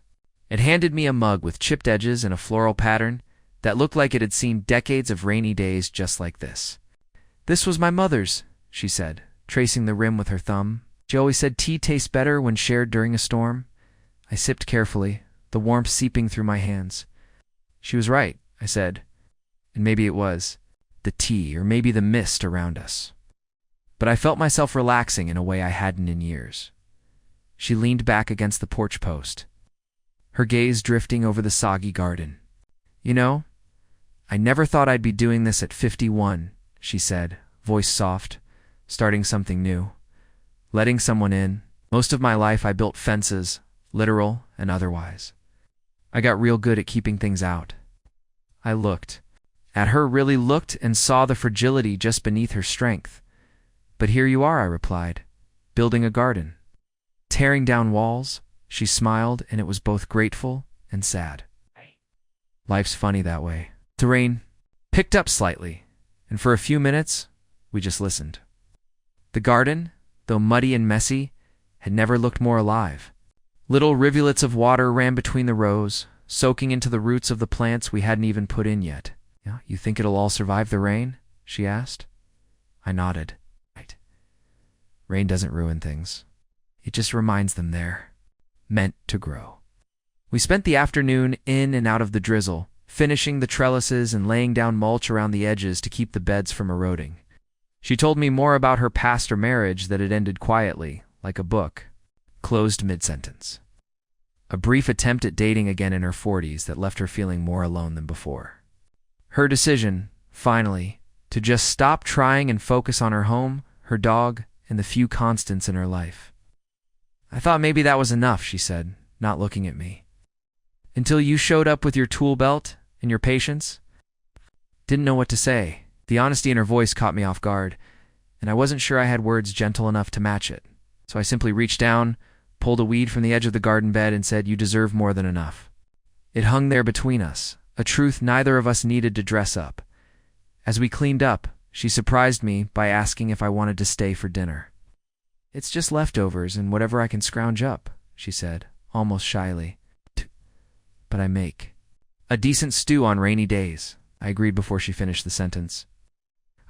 and handed me a mug with chipped edges and a floral pattern that looked like it had seen decades of rainy days just like this. "This was my mother's," she said, tracing the rim with her thumb. "She always said tea tastes better when shared during a storm." I sipped carefully, the warmth seeping through my hands. "She was right," I said, and maybe it was the tea or maybe the mist around us. But I felt myself relaxing in a way I hadn't in years. She leaned back against the porch post, her gaze drifting over the soggy garden. "You know, I never thought I'd be doing this at 51, she said, voice soft, starting something new, letting someone in. Most of my life I built fences, literal and otherwise. I got real good at keeping things out." I looked at her, really looked, and saw the fragility just beneath her strength. "But here you are," I replied, "building a garden, tearing down walls." She smiled, and it was both grateful and sad. Life's funny that way. The rain picked up slightly, and for a few minutes, we just listened. The garden, though muddy and messy, had never looked more alive. Little rivulets of water ran between the rows, soaking into the roots of the plants we hadn't even put in yet. "Yeah, you think it'll all survive the rain?" she asked. I nodded. Right. Rain doesn't ruin things. It just reminds them they're meant to grow. We spent the afternoon in and out of the drizzle, finishing the trellises and laying down mulch around the edges to keep the beds from eroding. She told me more about her past or marriage that had ended quietly, like a book, closed mid-sentence. A brief attempt at dating again in her 40s that left her feeling more alone than before. Her decision, finally, to just stop trying and focus on her home, her dog, and the few constants in her life. "I thought maybe that was enough," she said, not looking at me. "Until you showed up with your tool belt and your patience?" Didn't know what to say. The honesty in her voice caught me off guard, and I wasn't sure I had words gentle enough to match it. So I simply reached down, pulled a weed from the edge of the garden bed, and said, "You deserve more than enough." It hung there between us, a truth neither of us needed to dress up. As we cleaned up, she surprised me by asking if I wanted to stay for dinner. "It's just leftovers and whatever I can scrounge up," she said, almost shyly. "But I make a decent stew on rainy days," I agreed before she finished the sentence.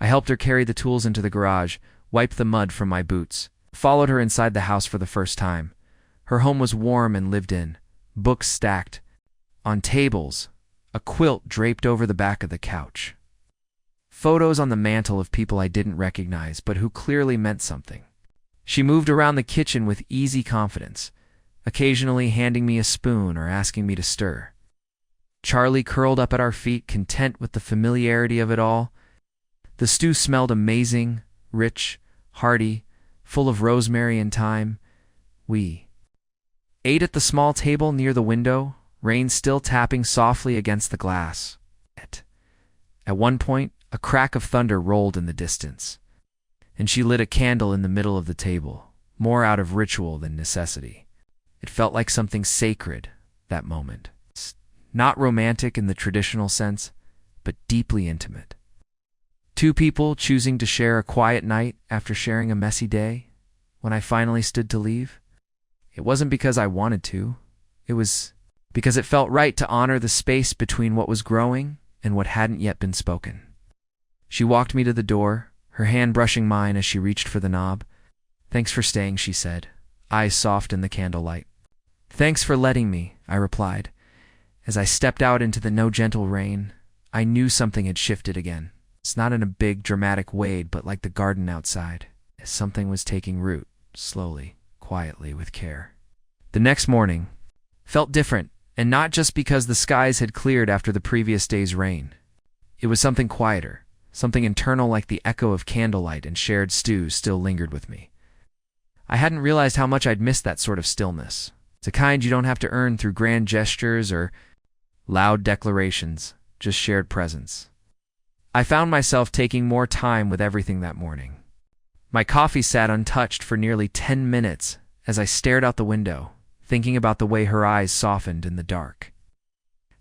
I helped her carry the tools into the garage, wiped the mud from my boots, followed her inside the house for the first time. Her home was warm and lived in, books stacked on tables, a quilt draped over the back of the couch. Photos on the mantle of people I didn't recognize, but who clearly meant something. She moved around the kitchen with easy confidence, occasionally handing me a spoon or asking me to stir. Charlie curled up at our feet, content with the familiarity of it all. The stew smelled amazing, rich, hearty, full of rosemary and thyme. We ate at the small table near the window, rain still tapping softly against the glass. At one point, a crack of thunder rolled in the distance, and she lit a candle in the middle of the table, more out of ritual than necessity. It felt like something sacred, that moment. Not romantic in the traditional sense, but deeply intimate. Two people choosing to share a quiet night after sharing a messy day. When I finally stood to leave, it wasn't because I wanted to. It was because it felt right to honor the space between what was growing and what hadn't yet been spoken. She walked me to the door, her hand brushing mine as she reached for the knob. "Thanks for staying," she said, eyes soft in the candlelight. "Thanks for letting me," I replied. As I stepped out into the no-gentle rain, I knew something had shifted again. It's not in a big, dramatic way, but like the garden outside, as something was taking root, slowly, quietly, with care. The next morning felt different, and not just because the skies had cleared after the previous day's rain. It was something quieter, something internal, like the echo of candlelight and shared stews still lingered with me. I hadn't realized how much I'd missed that sort of stillness. It's a kind you don't have to earn through grand gestures or loud declarations, just shared presence. I found myself taking more time with everything that morning. My coffee sat untouched for nearly 10 minutes as I stared out the window, thinking about the way her eyes softened in the dark.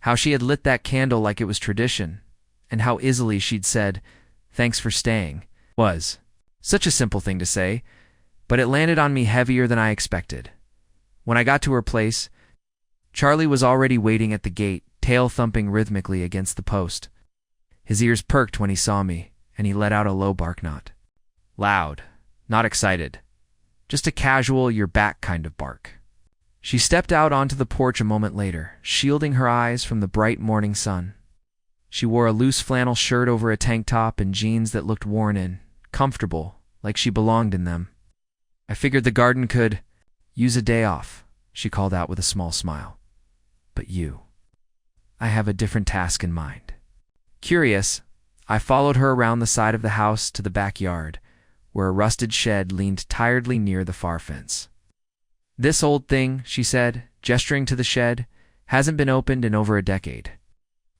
How she had lit that candle like it was tradition, and how easily she'd said, "Thanks for staying," was such a simple thing to say, but it landed on me heavier than I expected. When I got to her place, Charlie was already waiting at the gate, tail thumping rhythmically against the post. His ears perked when he saw me, and he let out a low bark knot. Loud, not excited. Just a casual, you're back kind of bark. She stepped out onto the porch a moment later, shielding her eyes from the bright morning sun. She wore a loose flannel shirt over a tank top and jeans that looked worn in, comfortable, like she belonged in them. "I figured the garden could use a day off," she called out with a small smile. "But you, I have a different task in mind." Curious, I followed her around the side of the house to the backyard, where a rusted shed leaned tiredly near the far fence. "This old thing," she said, gesturing to the shed, "hasn't been opened in over a decade.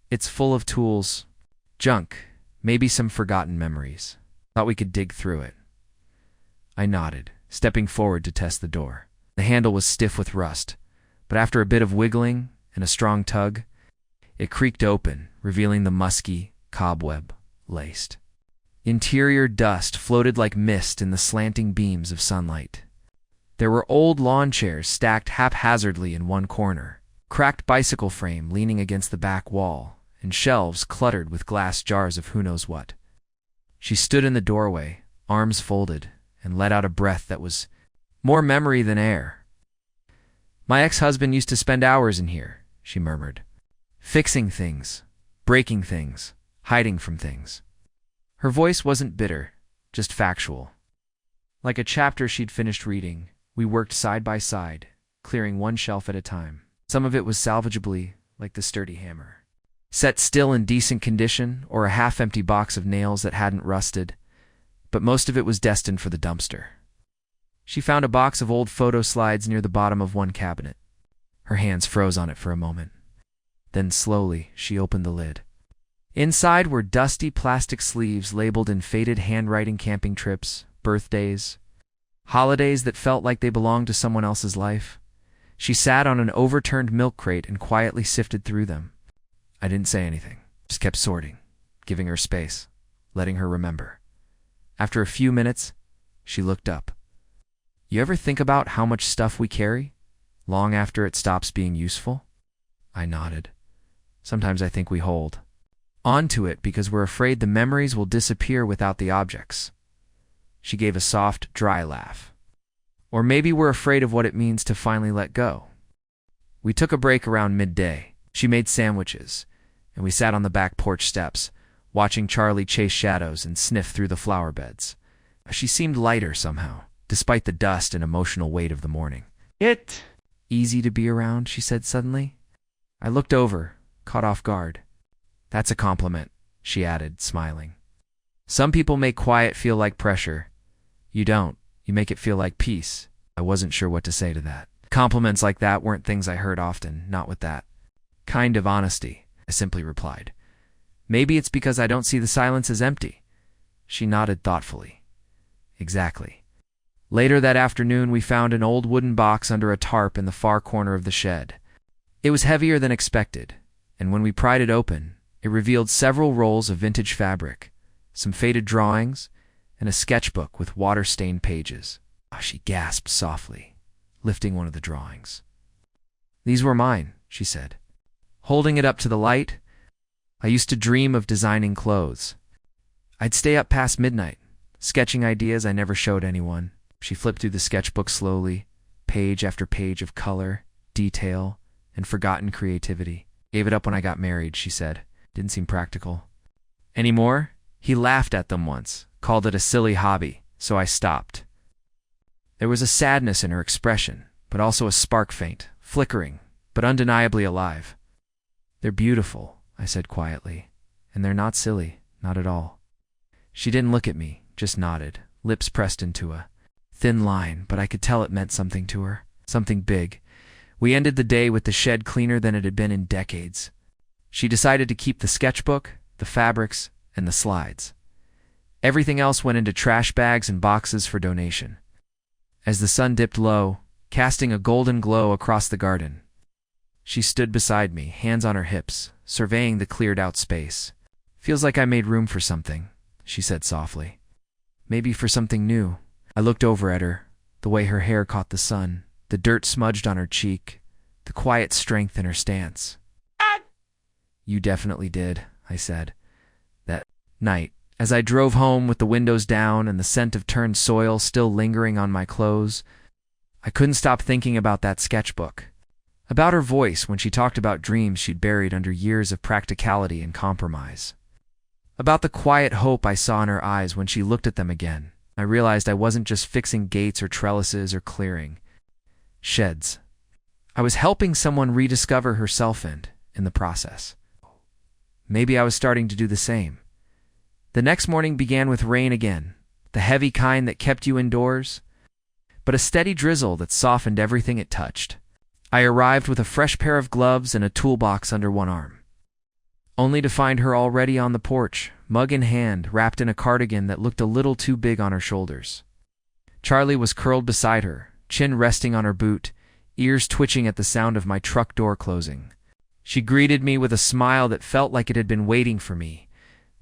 It's full of tools, junk, maybe some forgotten memories. Thought we could dig through it." I nodded, stepping forward to test the door. The handle was stiff with rust, but after a bit of wiggling and a strong tug, it creaked open, revealing the musky, cobweb-laced interior. Dust floated like mist in the slanting beams of sunlight. There were old lawn chairs stacked haphazardly in one corner, cracked bicycle frame leaning against the back wall, and shelves cluttered with glass jars of who knows what. She stood in the doorway, arms folded, and let out a breath that was more memory than air. "My ex-husband used to spend hours in here," she murmured. "Fixing things, breaking things, hiding from things." Her voice wasn't bitter, just factual. Like a chapter she'd finished reading, we worked side by side, clearing one shelf at a time. Some of it was salvageably, like the sturdy hammer, set still in decent condition, or a half-empty box of nails that hadn't rusted, but most of it was destined for the dumpster. She found a box of old photo slides near the bottom of one cabinet. Her hands froze on it for a moment. Then slowly, she opened the lid. Inside were dusty plastic sleeves labeled in faded handwriting: camping trips, birthdays, holidays that felt like they belonged to someone else's life. She sat on an overturned milk crate and quietly sifted through them. I didn't say anything, just kept sorting, giving her space, letting her remember. After a few minutes, she looked up. You ever think about how much stuff we carry, long after it stops being useful? I nodded. Sometimes I think we hold onto it because we're afraid the memories will disappear without the objects. She gave a soft, dry laugh. Or maybe we're afraid of what it means to finally let go. We took a break around midday. She made sandwiches, and we sat on the back porch steps, watching Charlie chase shadows and sniff through the flower beds. She seemed lighter somehow, despite the dust and emotional weight of the morning. Easy to be around, she said suddenly. I looked over, caught off guard. That's a compliment, she added, smiling. Some people make quiet feel like pressure. You don't. You make it feel like peace. I wasn't sure what to say to that. Compliments like that weren't things I heard often, not with that kind of honesty, I simply replied. Maybe it's because I don't see the silence as empty. She nodded thoughtfully. Exactly. Later that afternoon, we found an old wooden box under a tarp in the far corner of the shed. It was heavier than expected, and when we pried it open, it revealed several rolls of vintage fabric, some faded drawings, and a sketchbook with water-stained pages. She gasped softly, lifting one of the drawings. These were mine, she said. Holding it up to the light, I used to dream of designing clothes. I'd stay up past midnight, sketching ideas I never showed anyone. She flipped through the sketchbook slowly, page after page of color, detail, and forgotten creativity. Gave it up when I got married, she said. Didn't seem practical. Any more? He laughed at them once, called it a silly hobby, so I stopped. There was a sadness in her expression, but also a spark faint, flickering, but undeniably alive. They're beautiful, I said quietly, and they're not silly, not at all. She didn't look at me, just nodded, lips pressed into a thin line, but I could tell it meant something to her, something big. We ended the day with the shed cleaner than it had been in decades. She decided to keep the sketchbook, the fabrics, and the slides. Everything else went into trash bags and boxes for donation. As the sun dipped low, casting a golden glow across the garden, she stood beside me, hands on her hips, surveying the cleared-out space. Feels like I made room for something, she said softly. Maybe for something new. I looked over at her, the way her hair caught the sun, the dirt smudged on her cheek, the quiet strength in her stance. You definitely did, I said. That night, as I drove home with the windows down and the scent of turned soil still lingering on my clothes, I couldn't stop thinking about that sketchbook. About her voice when she talked about dreams she'd buried under years of practicality and compromise. About the quiet hope I saw in her eyes when she looked at them again. I realized I wasn't just fixing gates or trellises or clearing sheds. I was helping someone rediscover herself in the process. Maybe I was starting to do the same. The next morning began with rain again, the heavy kind that kept you indoors, but a steady drizzle that softened everything it touched. I arrived with a fresh pair of gloves and a toolbox under one arm, only to find her already on the porch, mug in hand, wrapped in a cardigan that looked a little too big on her shoulders. Charlie was curled beside her, chin resting on her boot, ears twitching at the sound of my truck door closing. She greeted me with a smile that felt like it had been waiting for me.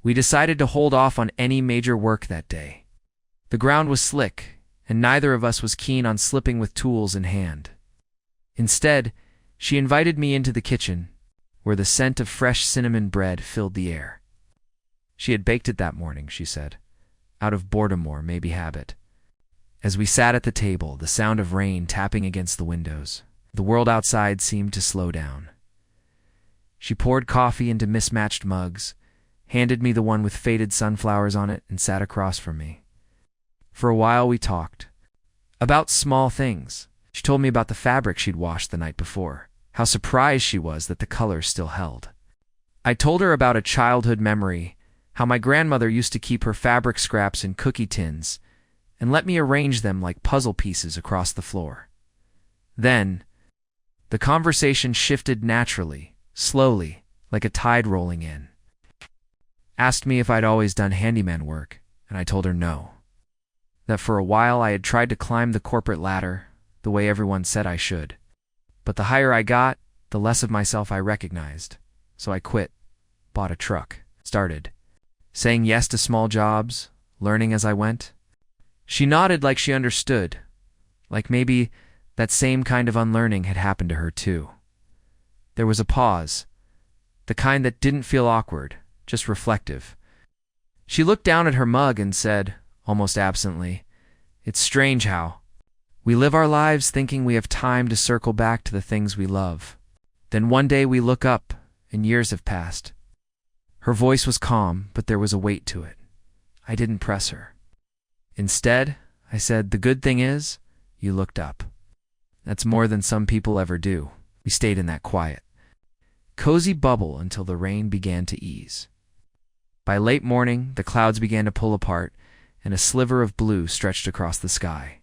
We decided to hold off on any major work that day. The ground was slick, and neither of us was keen on slipping with tools in hand. Instead, she invited me into the kitchen, where the scent of fresh cinnamon bread filled the air. She had baked it that morning, she said, out of boredom or maybe habit. As we sat at the table, the sound of rain tapping against the windows, the world outside seemed to slow down. She poured coffee into mismatched mugs, handed me the one with faded sunflowers on it, and sat across from me. For a while we talked. About small things. She told me about the fabric she'd washed the night before, how surprised she was that the color still held. I told her about a childhood memory, how my grandmother used to keep her fabric scraps in cookie tins and let me arrange them like puzzle pieces across the floor. Then, The conversation shifted naturally, slowly, like a tide rolling in. Asked me if I'd always done handyman work, and I told her no. That for a while I had tried to climb the corporate ladder, the way everyone said I should. But the higher I got, the less of myself I recognized. So I quit, bought a truck, started saying yes to small jobs, learning as I went. She nodded like she understood, like maybe that same kind of unlearning had happened to her too. There was a pause, the kind that didn't feel awkward, just reflective. She looked down at her mug and said, almost absently, "It's strange how we live our lives thinking we have time to circle back to the things we love. Then one day we look up, and years have passed." Her voice was calm, but there was a weight to it. I didn't press her. Instead, I said, "The good thing is, you looked up. That's more than some people ever do." We stayed in that quiet, cozy bubble until the rain began to ease. By late morning, the clouds began to pull apart, and a sliver of blue stretched across the sky.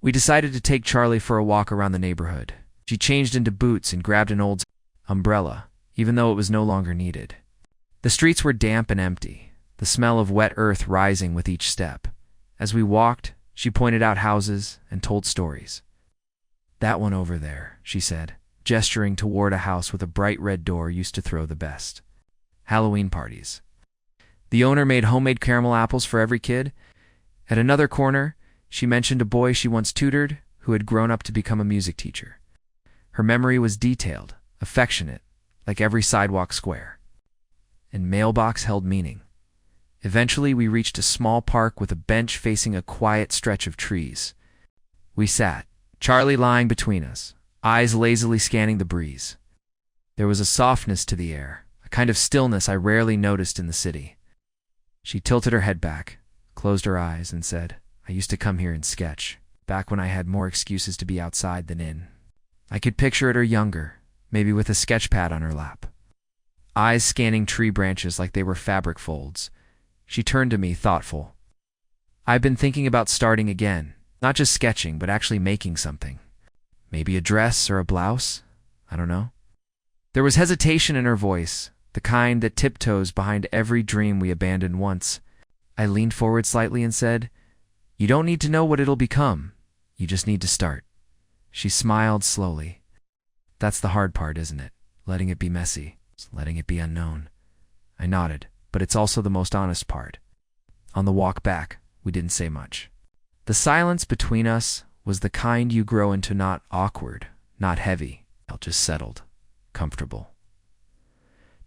We decided to take Charlie for a walk around the neighborhood. She changed into boots and grabbed an old umbrella, even though it was no longer needed. The streets were damp and empty, the smell of wet earth rising with each step. As we walked, she pointed out houses and told stories. "That one over there," she said, gesturing toward a house with a bright red door, used to throw the best Halloween parties. The owner made homemade caramel apples for every kid. At another corner, she mentioned a boy she once tutored who had grown up to become a music teacher. Her memory was detailed, affectionate, like every sidewalk square. And mailbox held meaning. Eventually, we reached a small park with a bench facing a quiet stretch of trees. We sat, Charlie lying between us, eyes lazily scanning the breeze. There was a softness to the air, a kind of stillness I rarely noticed in the city. She tilted her head back, closed her eyes, and said, "I used to come here and sketch, back when I had more excuses to be outside than in." I could picture her younger, maybe with a sketch pad on her lap, eyes scanning tree branches like they were fabric folds. She turned to me, thoughtful. "I've been thinking about starting again, not just sketching, but actually making something. Maybe a dress or a blouse? I don't know." There was hesitation in her voice, the kind that tiptoes behind every dream we abandoned once. I leaned forward slightly and said, "You don't need to know what it'll become. You just need to start." She smiled slowly. "That's the hard part, isn't it? Letting it be messy, letting it be unknown." I nodded, but it's also the most honest part. On the walk back, we didn't say much. The silence between us was the kind you grow into, not awkward, not heavy, just settled, comfortable.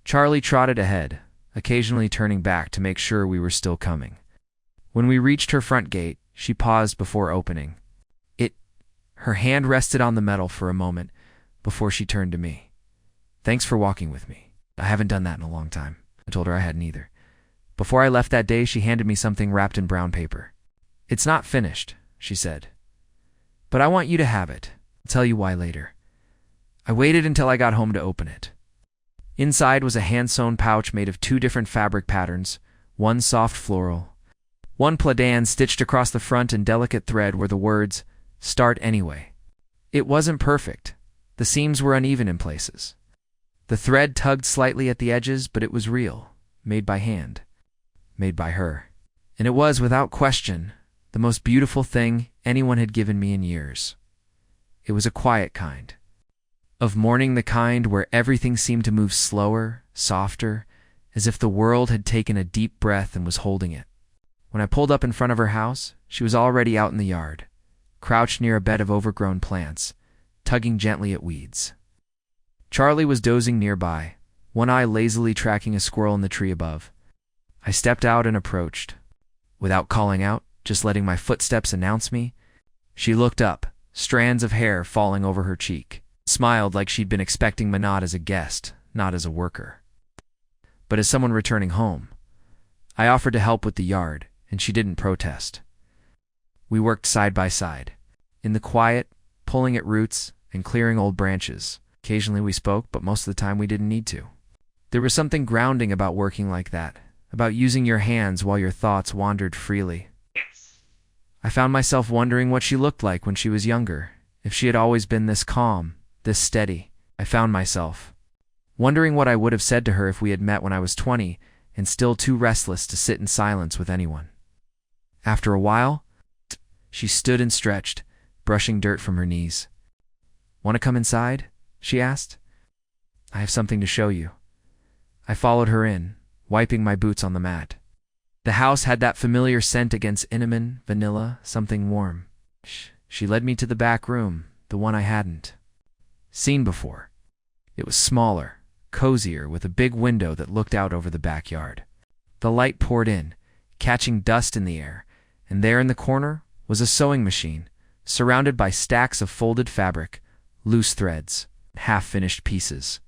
Charlie trotted ahead, occasionally turning back to make sure we were still coming. When we reached her front gate, she paused before opening. Her hand rested on the metal for a moment before she turned to me. "Thanks for walking with me. I haven't done that in a long time." I told her I hadn't either. Before I left that day, she handed me something wrapped in brown paper. "It's not finished," she said, "but I want you to have it. I'll tell you why later." I waited until I got home to open it. Inside was a hand-sewn pouch made of 2 different fabric patterns, one soft floral, one plaid stitched across the front in delicate thread were the words, "Start anyway." It wasn't perfect. The seams were uneven in places. The thread tugged slightly at the edges, but it was real, made by hand, made by her. And it was, without question, the most beautiful thing anyone had given me in years. It was a quiet kind of mourning, the kind where everything seemed to move slower, softer, as if the world had taken a deep breath and was holding it. When I pulled up in front of her house, she was already out in the yard, crouched near a bed of overgrown plants, tugging gently at weeds. Charlie was dozing nearby, one eye lazily tracking a squirrel in the tree above. I stepped out and approached. Without calling out, just letting my footsteps announce me, she looked up, strands of hair falling over her cheek, smiled like she'd been expecting me not as a guest, not as a worker, but as someone returning home. I offered to help with the yard, and she didn't protest. We worked side by side, in the quiet, pulling at roots and clearing old branches. Occasionally we spoke, but most of the time we didn't need to. There was something grounding about working like that, about using your hands while your thoughts wandered freely. I found myself wondering what she looked like when she was younger, if she had always been this calm, this steady, I found myself wondering what I would have said to her if we had met when I was 20 and still too restless to sit in silence with anyone. After a while, she stood and stretched, brushing dirt from her knees. "Want to come inside?" she asked. "I have something to show you." I followed her in, wiping my boots on the mat. The house had that familiar scent against cinnamon, vanilla, something warm. She led me to the back room, the one I hadn't seen before. It was smaller, cozier, with a big window that looked out over the backyard. The light poured in, catching dust in the air, and there in the corner was a sewing machine, surrounded by stacks of folded fabric, loose threads, half-finished pieces.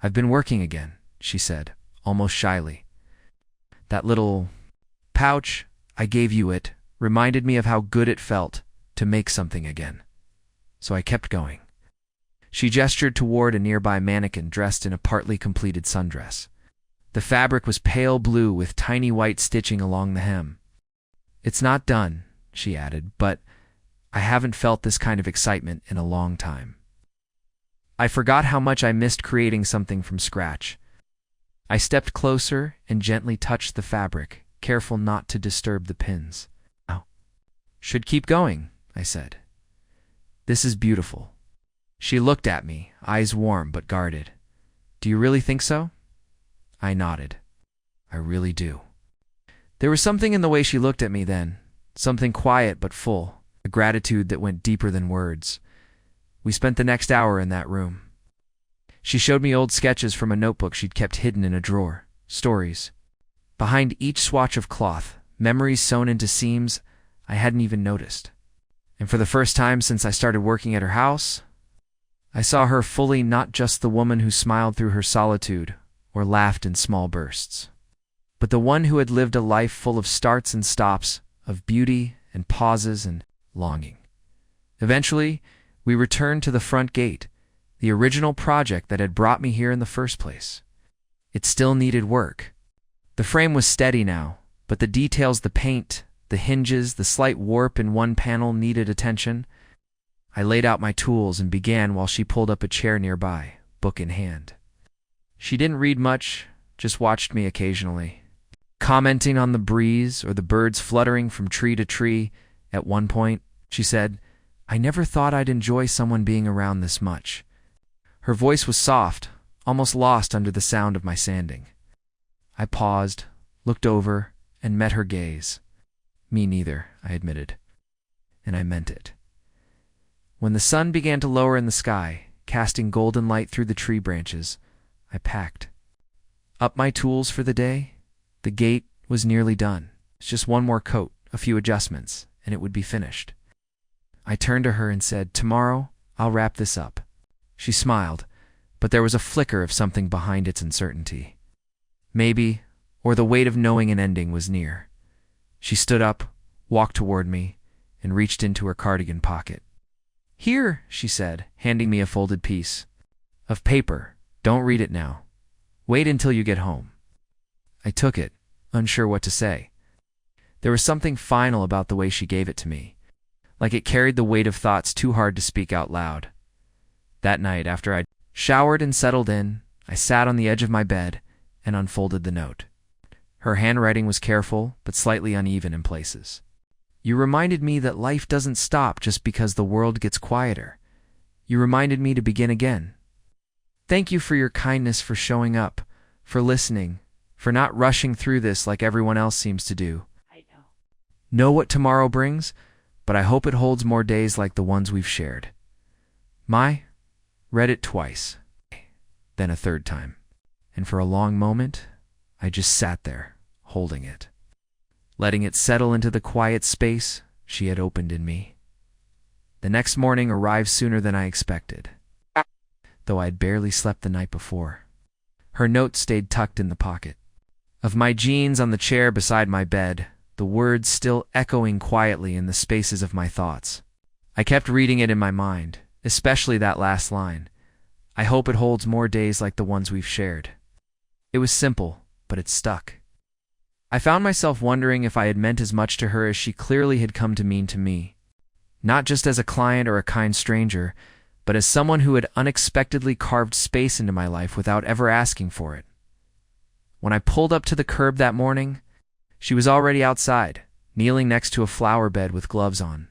"I've been working again," she said, almost shyly. "That little pouch I gave you it reminded me of how good it felt to make something again. So I kept going." She gestured toward a nearby mannequin dressed in a partly completed sundress. The fabric was pale blue with tiny white stitching along the hem. "It's not done," she added, "but I haven't felt this kind of excitement in a long time." I forgot how much I missed creating something from scratch. I stepped closer and gently touched the fabric, careful not to disturb the pins. "Oh, should keep going," I said. "This is beautiful." She looked at me, eyes warm but guarded. "Do you really think so?" I nodded. "I really do." There was something in the way she looked at me then, something quiet but full, a gratitude that went deeper than words. We spent the next hour in that room. She showed me old sketches from a notebook she'd kept hidden in a drawer, stories. Behind each swatch of cloth, memories sewn into seams I hadn't even noticed. And for the first time since I started working at her house, I saw her fully, not just the woman who smiled through her solitude or laughed in small bursts, but the one who had lived a life full of starts and stops, of beauty and pauses and longing. Eventually, we returned to the front gate, the original project that had brought me here in the first place. It still needed work. The frame was steady now, but the details, the paint, the hinges, the slight warp in one panel needed attention. I laid out my tools and began while she pulled up a chair nearby, book in hand. She didn't read much, just watched me occasionally, commenting on the breeze or the birds fluttering from tree to tree. At one point, she said, "I never thought I'd enjoy someone being around this much." Her voice was soft, almost lost under the sound of my sanding. I paused, looked over, and met her gaze. "Me neither," I admitted. And I meant it. When the sun began to lower in the sky, casting golden light through the tree branches, I packed up my tools for the day. The gate was nearly done. It's just one more coat, a few adjustments, and it would be finished. I turned to her and said, "Tomorrow, I'll wrap this up." She smiled, but there was a flicker of something behind its uncertainty. Maybe, or the weight of knowing an ending was near. She stood up, walked toward me, and reached into her cardigan pocket. "Here," she said, handing me a folded piece of paper. "Don't read it now. Wait until you get home." I took it, unsure what to say. There was something final about the way she gave it to me, like it carried the weight of thoughts too hard to speak out loud. That night, after I'd showered and settled in, I sat on the edge of my bed and unfolded the note. Her handwriting was careful, but slightly uneven in places. "You reminded me that life doesn't stop just because the world gets quieter. You reminded me to begin again. Thank you for your kindness, for showing up, for listening, for not rushing through this like everyone else seems to do. I know what tomorrow brings, but I hope it holds more days like the ones we've shared." Read it twice, then a third time, and for a long moment, I just sat there, holding it, letting it settle into the quiet space she had opened in me. The next morning arrived sooner than I expected, though I had barely slept the night before. Her note stayed tucked in the pocket of my jeans on the chair beside my bed, the words still echoing quietly in the spaces of my thoughts. I kept reading it in my mind, especially that last line. "I hope it holds more days like the ones we've shared." It was simple, but it stuck. I found myself wondering if I had meant as much to her as she clearly had come to mean to me. Not just as a client or a kind stranger, but as someone who had unexpectedly carved space into my life without ever asking for it. When I pulled up to the curb that morning, she was already outside, kneeling next to a flower bed with gloves on,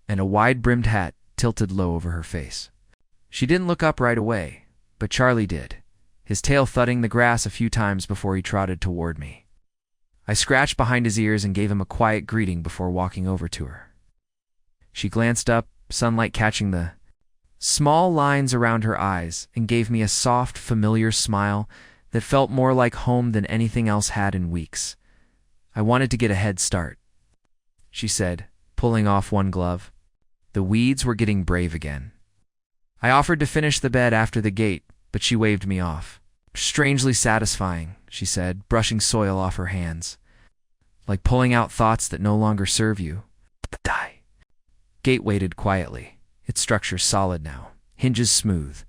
and a wide-brimmed hat tilted low over her face. She didn't look up right away, but Charlie did, his tail thudding the grass a few times before he trotted toward me. I scratched behind his ears and gave him a quiet greeting before walking over to her. She glanced up, sunlight catching the small lines around her eyes, and gave me a soft, familiar smile that felt more like home than anything else had in weeks. I wanted to get a head start, she said, pulling off one glove. The weeds were getting brave again. I offered to finish the bed after the gate, but she waved me off. Strangely satisfying, she said, brushing soil off her hands. Like pulling out thoughts that no longer serve you. Die. Gate waited quietly, its structure solid now, hinges smooth,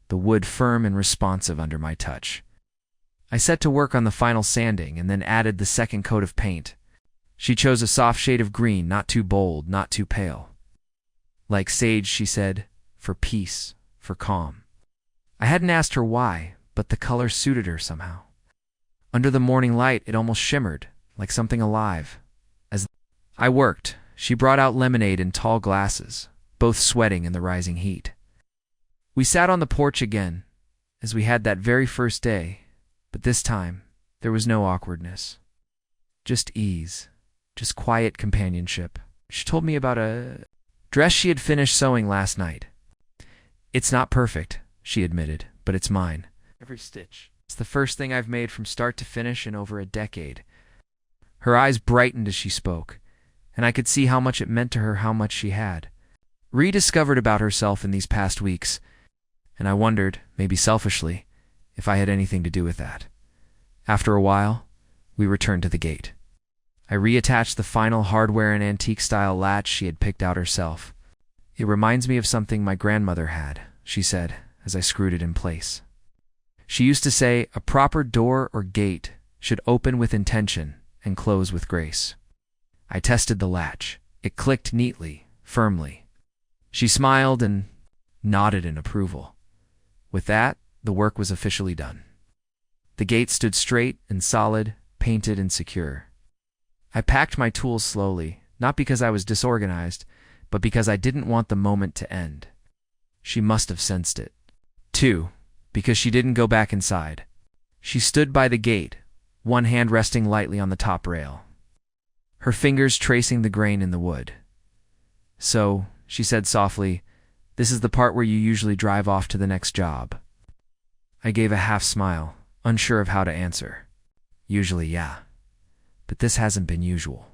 the wood firm and responsive under my touch. I set to work on the final sanding and then added the second coat of paint. She chose a soft shade of green, not too bold, not too pale. Like sage, she said, for peace, for calm. I hadn't asked her why, but the color suited her somehow. Under the morning light, it almost shimmered, like something alive. As I worked, she brought out lemonade in tall glasses, both sweating in the rising heat. We sat on the porch again, as we had that very first day, but this time, there was no awkwardness. Just ease, just quiet companionship. She told me about a dress she had finished sewing last night. It's not perfect, she admitted, but it's mine. Every stitch. It's the first thing I've made from start to finish in over a decade. Her eyes brightened as she spoke, and I could see how much it meant to her, how much she had rediscovered about herself in these past weeks, and I wondered, maybe selfishly, if I had anything to do with that. After a while, we returned to the gate. I reattached the final hardware and antique-style latch she had picked out herself. It reminds me of something my grandmother had, she said, as I screwed it in place. She used to say a proper door or gate should open with intention and close with grace. I tested the latch. It clicked neatly, firmly. She smiled and nodded in approval. With that, the work was officially done. The gate stood straight and solid, painted and secure. I packed my tools slowly, not because I was disorganized, but because I didn't want the moment to end. She must have sensed it. 2. Because she didn't go back inside. She stood by the gate, one hand resting lightly on the top rail, her fingers tracing the grain in the wood. So, she said softly, this is the part where you usually drive off to the next job. I gave a half smile, unsure of how to answer. Usually, yeah. But this hasn't been usual.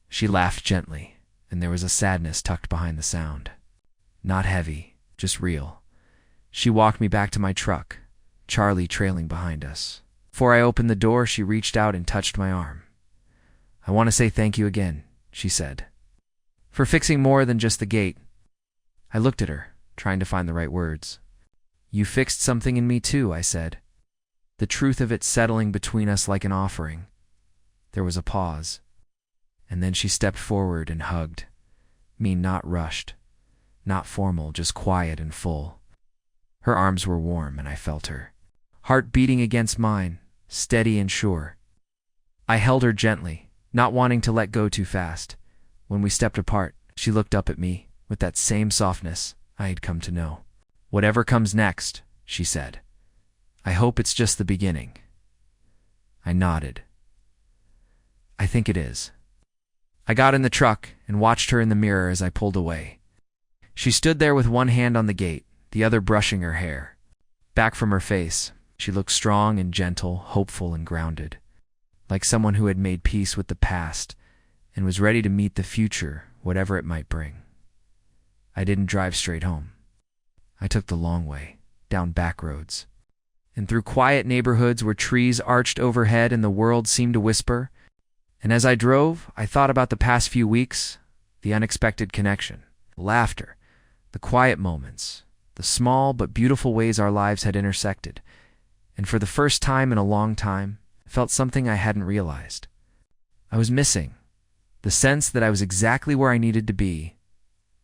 She laughed gently, and there was a sadness tucked behind the sound. Not heavy, just real. She walked me back to my truck, Charlie trailing behind us. Before I opened the door, she reached out and touched my arm. I want to say thank you again, she said, for fixing more than just the gate. I looked at her, trying to find the right words. You fixed something in me too, I said, the truth of it settling between us like an offering. There was a pause, and then she stepped forward and hugged. Me not rushed, not formal, just quiet and full. Her arms were warm, and I felt her heart beating against mine, steady and sure. I held her gently, not wanting to let go too fast. When we stepped apart, she looked up at me with that same softness I had come to know. Whatever comes next, she said. I hope it's just the beginning. I nodded. I think it is. I got in the truck and watched her in the mirror as I pulled away. She stood there with one hand on the gate, the other brushing her hair. Back from her face, she looked strong and gentle, hopeful and grounded, like someone who had made peace with the past and was ready to meet the future, whatever it might bring. I didn't drive straight home. I took the long way, down back roads, and through quiet neighborhoods where trees arched overhead and the world seemed to whisper. And as I drove, I thought about the past few weeks, the unexpected connection, laughter, the quiet moments, the small but beautiful ways our lives had intersected. And for the first time in a long time, I felt something I hadn't realized. I was missing the sense that I was exactly where I needed to be.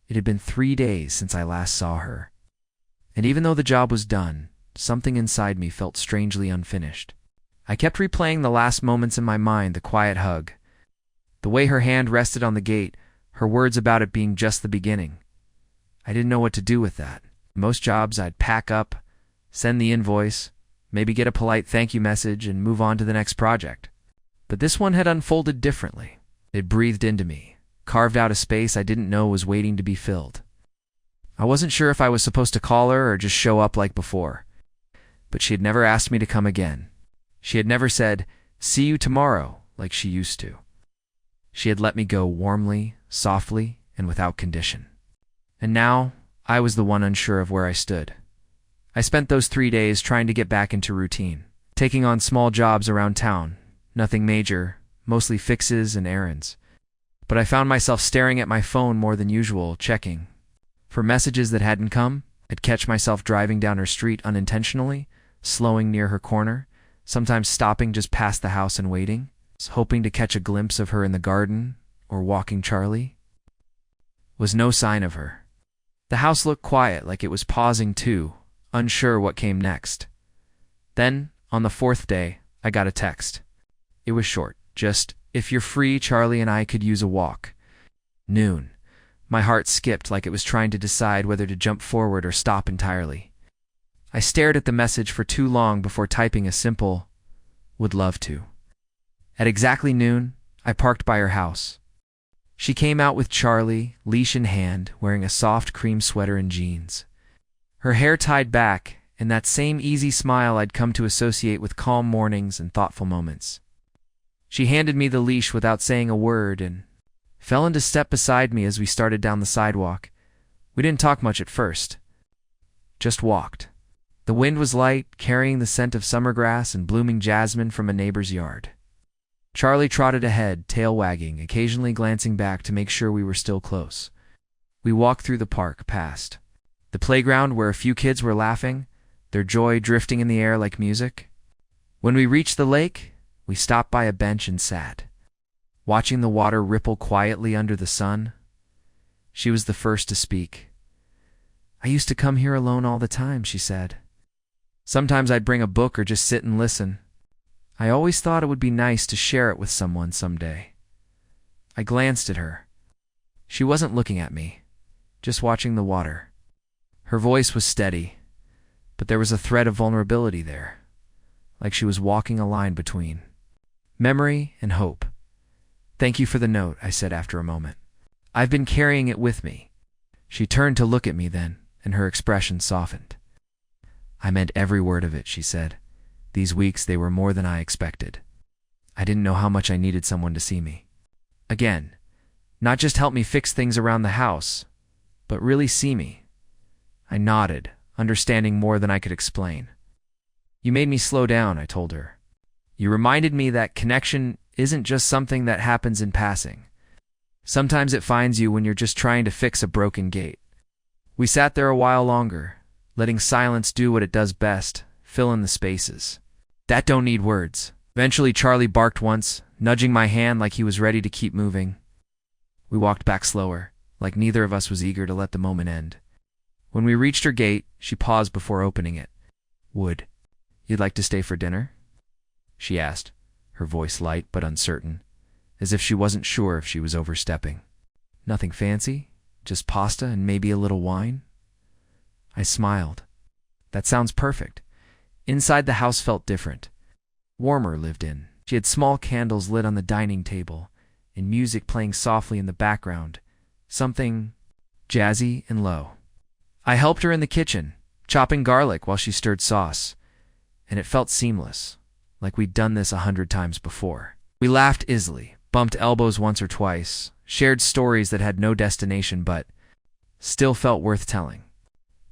It had been 3 days since I last saw her. And even though the job was done, something inside me felt strangely unfinished. I kept replaying the last moments in my mind, the quiet hug, the way her hand rested on the gate, her words about it being just the beginning. I didn't know what to do with that. Most jobs I'd pack up, send the invoice, maybe get a polite thank you message, and move on to the next project. But this one had unfolded differently. It breathed into me, carved out a space I didn't know was waiting to be filled. I wasn't sure if I was supposed to call her or just show up like before. But she had never asked me to come again. She had never said, "See you tomorrow," like she used to. She had let me go warmly, softly, and without condition. And now, I was the one unsure of where I stood. I spent those 3 days trying to get back into routine, taking on small jobs around town, nothing major, mostly fixes and errands. But I found myself staring at my phone more than usual, checking for messages that hadn't come. I'd catch myself driving down her street unintentionally, slowing near her corner, sometimes stopping just past the house and waiting, hoping to catch a glimpse of her in the garden or walking Charlie. Was no sign of her. The house looked quiet, like it was pausing too, unsure what came next. Then, on the 4th day, I got a text. It was short, just, "If you're free, Charlie and I could use a walk." Noon. My heart skipped like it was trying to decide whether to jump forward or stop entirely. I stared at the message for too long before typing a simple, "Would love to." At exactly noon, I parked by her house. She came out with Charlie, leash in hand, wearing a soft cream sweater and jeans. Her hair tied back, and that same easy smile I'd come to associate with calm mornings and thoughtful moments. She handed me the leash without saying a word and fell into step beside me as we started down the sidewalk. We didn't talk much at first. Just walked. The wind was light, carrying the scent of summer grass and blooming jasmine from a neighbor's yard. Charlie trotted ahead, tail wagging, occasionally glancing back to make sure we were still close. We walked through the park, past the playground where a few kids were laughing, their joy drifting in the air like music. When we reached the lake, we stopped by a bench and sat, watching the water ripple quietly under the sun. She was the first to speak. "I used to come here alone all the time," she said. "Sometimes I'd bring a book or just sit and listen. I always thought it would be nice to share it with someone someday." I glanced at her. She wasn't looking at me, just watching the water. Her voice was steady, but there was a thread of vulnerability there, like she was walking a line between memory and hope. "Thank you for the note," I said after a moment. "I've been carrying it with me." She turned to look at me then, and her expression softened. "I meant every word of it," she said. "These weeks, they were more than I expected. I didn't know how much I needed someone to see me. Again, not just help me fix things around the house, but really see me." I nodded, understanding more than I could explain. "You made me slow down," I told her. "You reminded me that connection isn't just something that happens in passing. Sometimes it finds you when you're just trying to fix a broken gate." We sat there a while longer, letting silence do what it does best, fill in the spaces. That don't need words. Eventually, Charlie barked once, nudging my hand like he was ready to keep moving. We walked back slower, like neither of us was eager to let the moment end. When we reached her gate, she paused before opening it. "Would you'd like to stay for dinner?" she asked, her voice light but uncertain, as if she wasn't sure if she was overstepping. "Nothing fancy, just pasta and maybe a little wine?" I smiled. "That sounds perfect." Inside the house felt different. Warmer lived in. She had small candles lit on the dining table, and music playing softly in the background, something jazzy and low. I helped her in the kitchen, chopping garlic while she stirred sauce, and it felt seamless, like we'd done this 100 times before. We laughed easily, bumped elbows once or twice, shared stories that had no destination but still felt worth telling.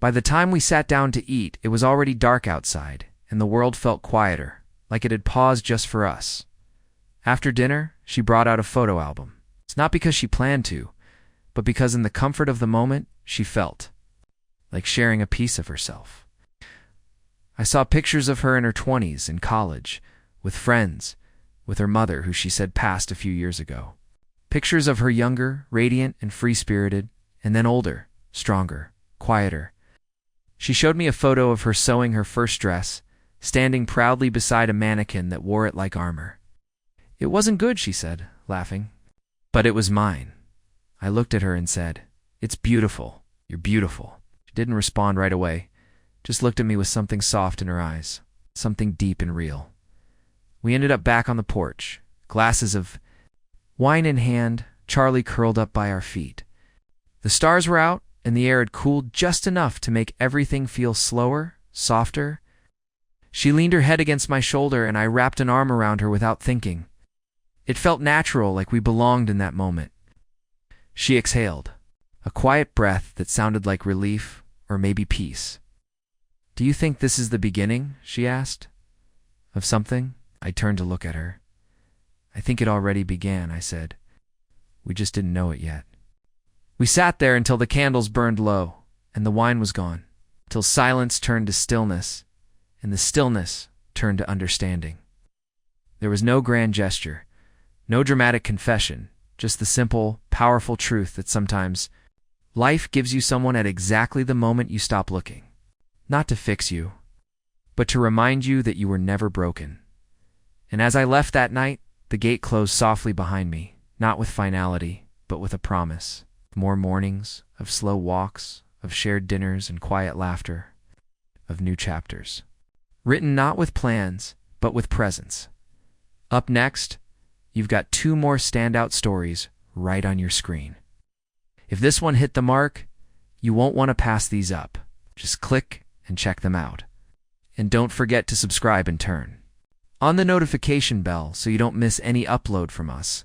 By the time we sat down to eat, it was already dark outside, and the world felt quieter, like it had paused just for us. After dinner, she brought out a photo album. It's not because she planned to, but because in the comfort of the moment, she felt like sharing a piece of herself. I saw pictures of her in her 20s, in college, with friends, with her mother, who she said passed a few years ago. Pictures of her younger, radiant and free-spirited, and then older, stronger, quieter. She showed me a photo of her sewing her first dress, standing proudly beside a mannequin that wore it like armor. "It wasn't good," she said, laughing. "But it was mine." I looked at her and said, "It's beautiful. You're beautiful." She didn't respond right away, just looked at me with something soft in her eyes, something deep and real. We ended up back on the porch, glasses of wine in hand, Charlie curled up by our feet. The stars were out, and the air had cooled just enough to make everything feel slower, softer. She leaned her head against my shoulder, and I wrapped an arm around her without thinking. It felt natural, like we belonged in that moment. She exhaled, a quiet breath that sounded like relief or maybe peace. "Do you think this is the beginning?" she asked. "Of something?" I turned to look at her. "I think it already began," I said. "We just didn't know it yet." We sat there until the candles burned low and the wine was gone, till silence turned to stillness, and the stillness turned to understanding. There was no grand gesture, no dramatic confession, just the simple, powerful truth that sometimes life gives you someone at exactly the moment you stop looking, not to fix you, but to remind you that you were never broken. And as I left that night, the gate closed softly behind me, not with finality, but with a promise. More mornings, of slow walks, of shared dinners and quiet laughter, of new chapters. Written not with plans, but with presence. Up next, you've got 2 more standout stories right on your screen. If this one hit the mark, you won't want to pass these up. Just click and check them out. And don't forget to subscribe and turn on the notification bell so you don't miss any upload from us.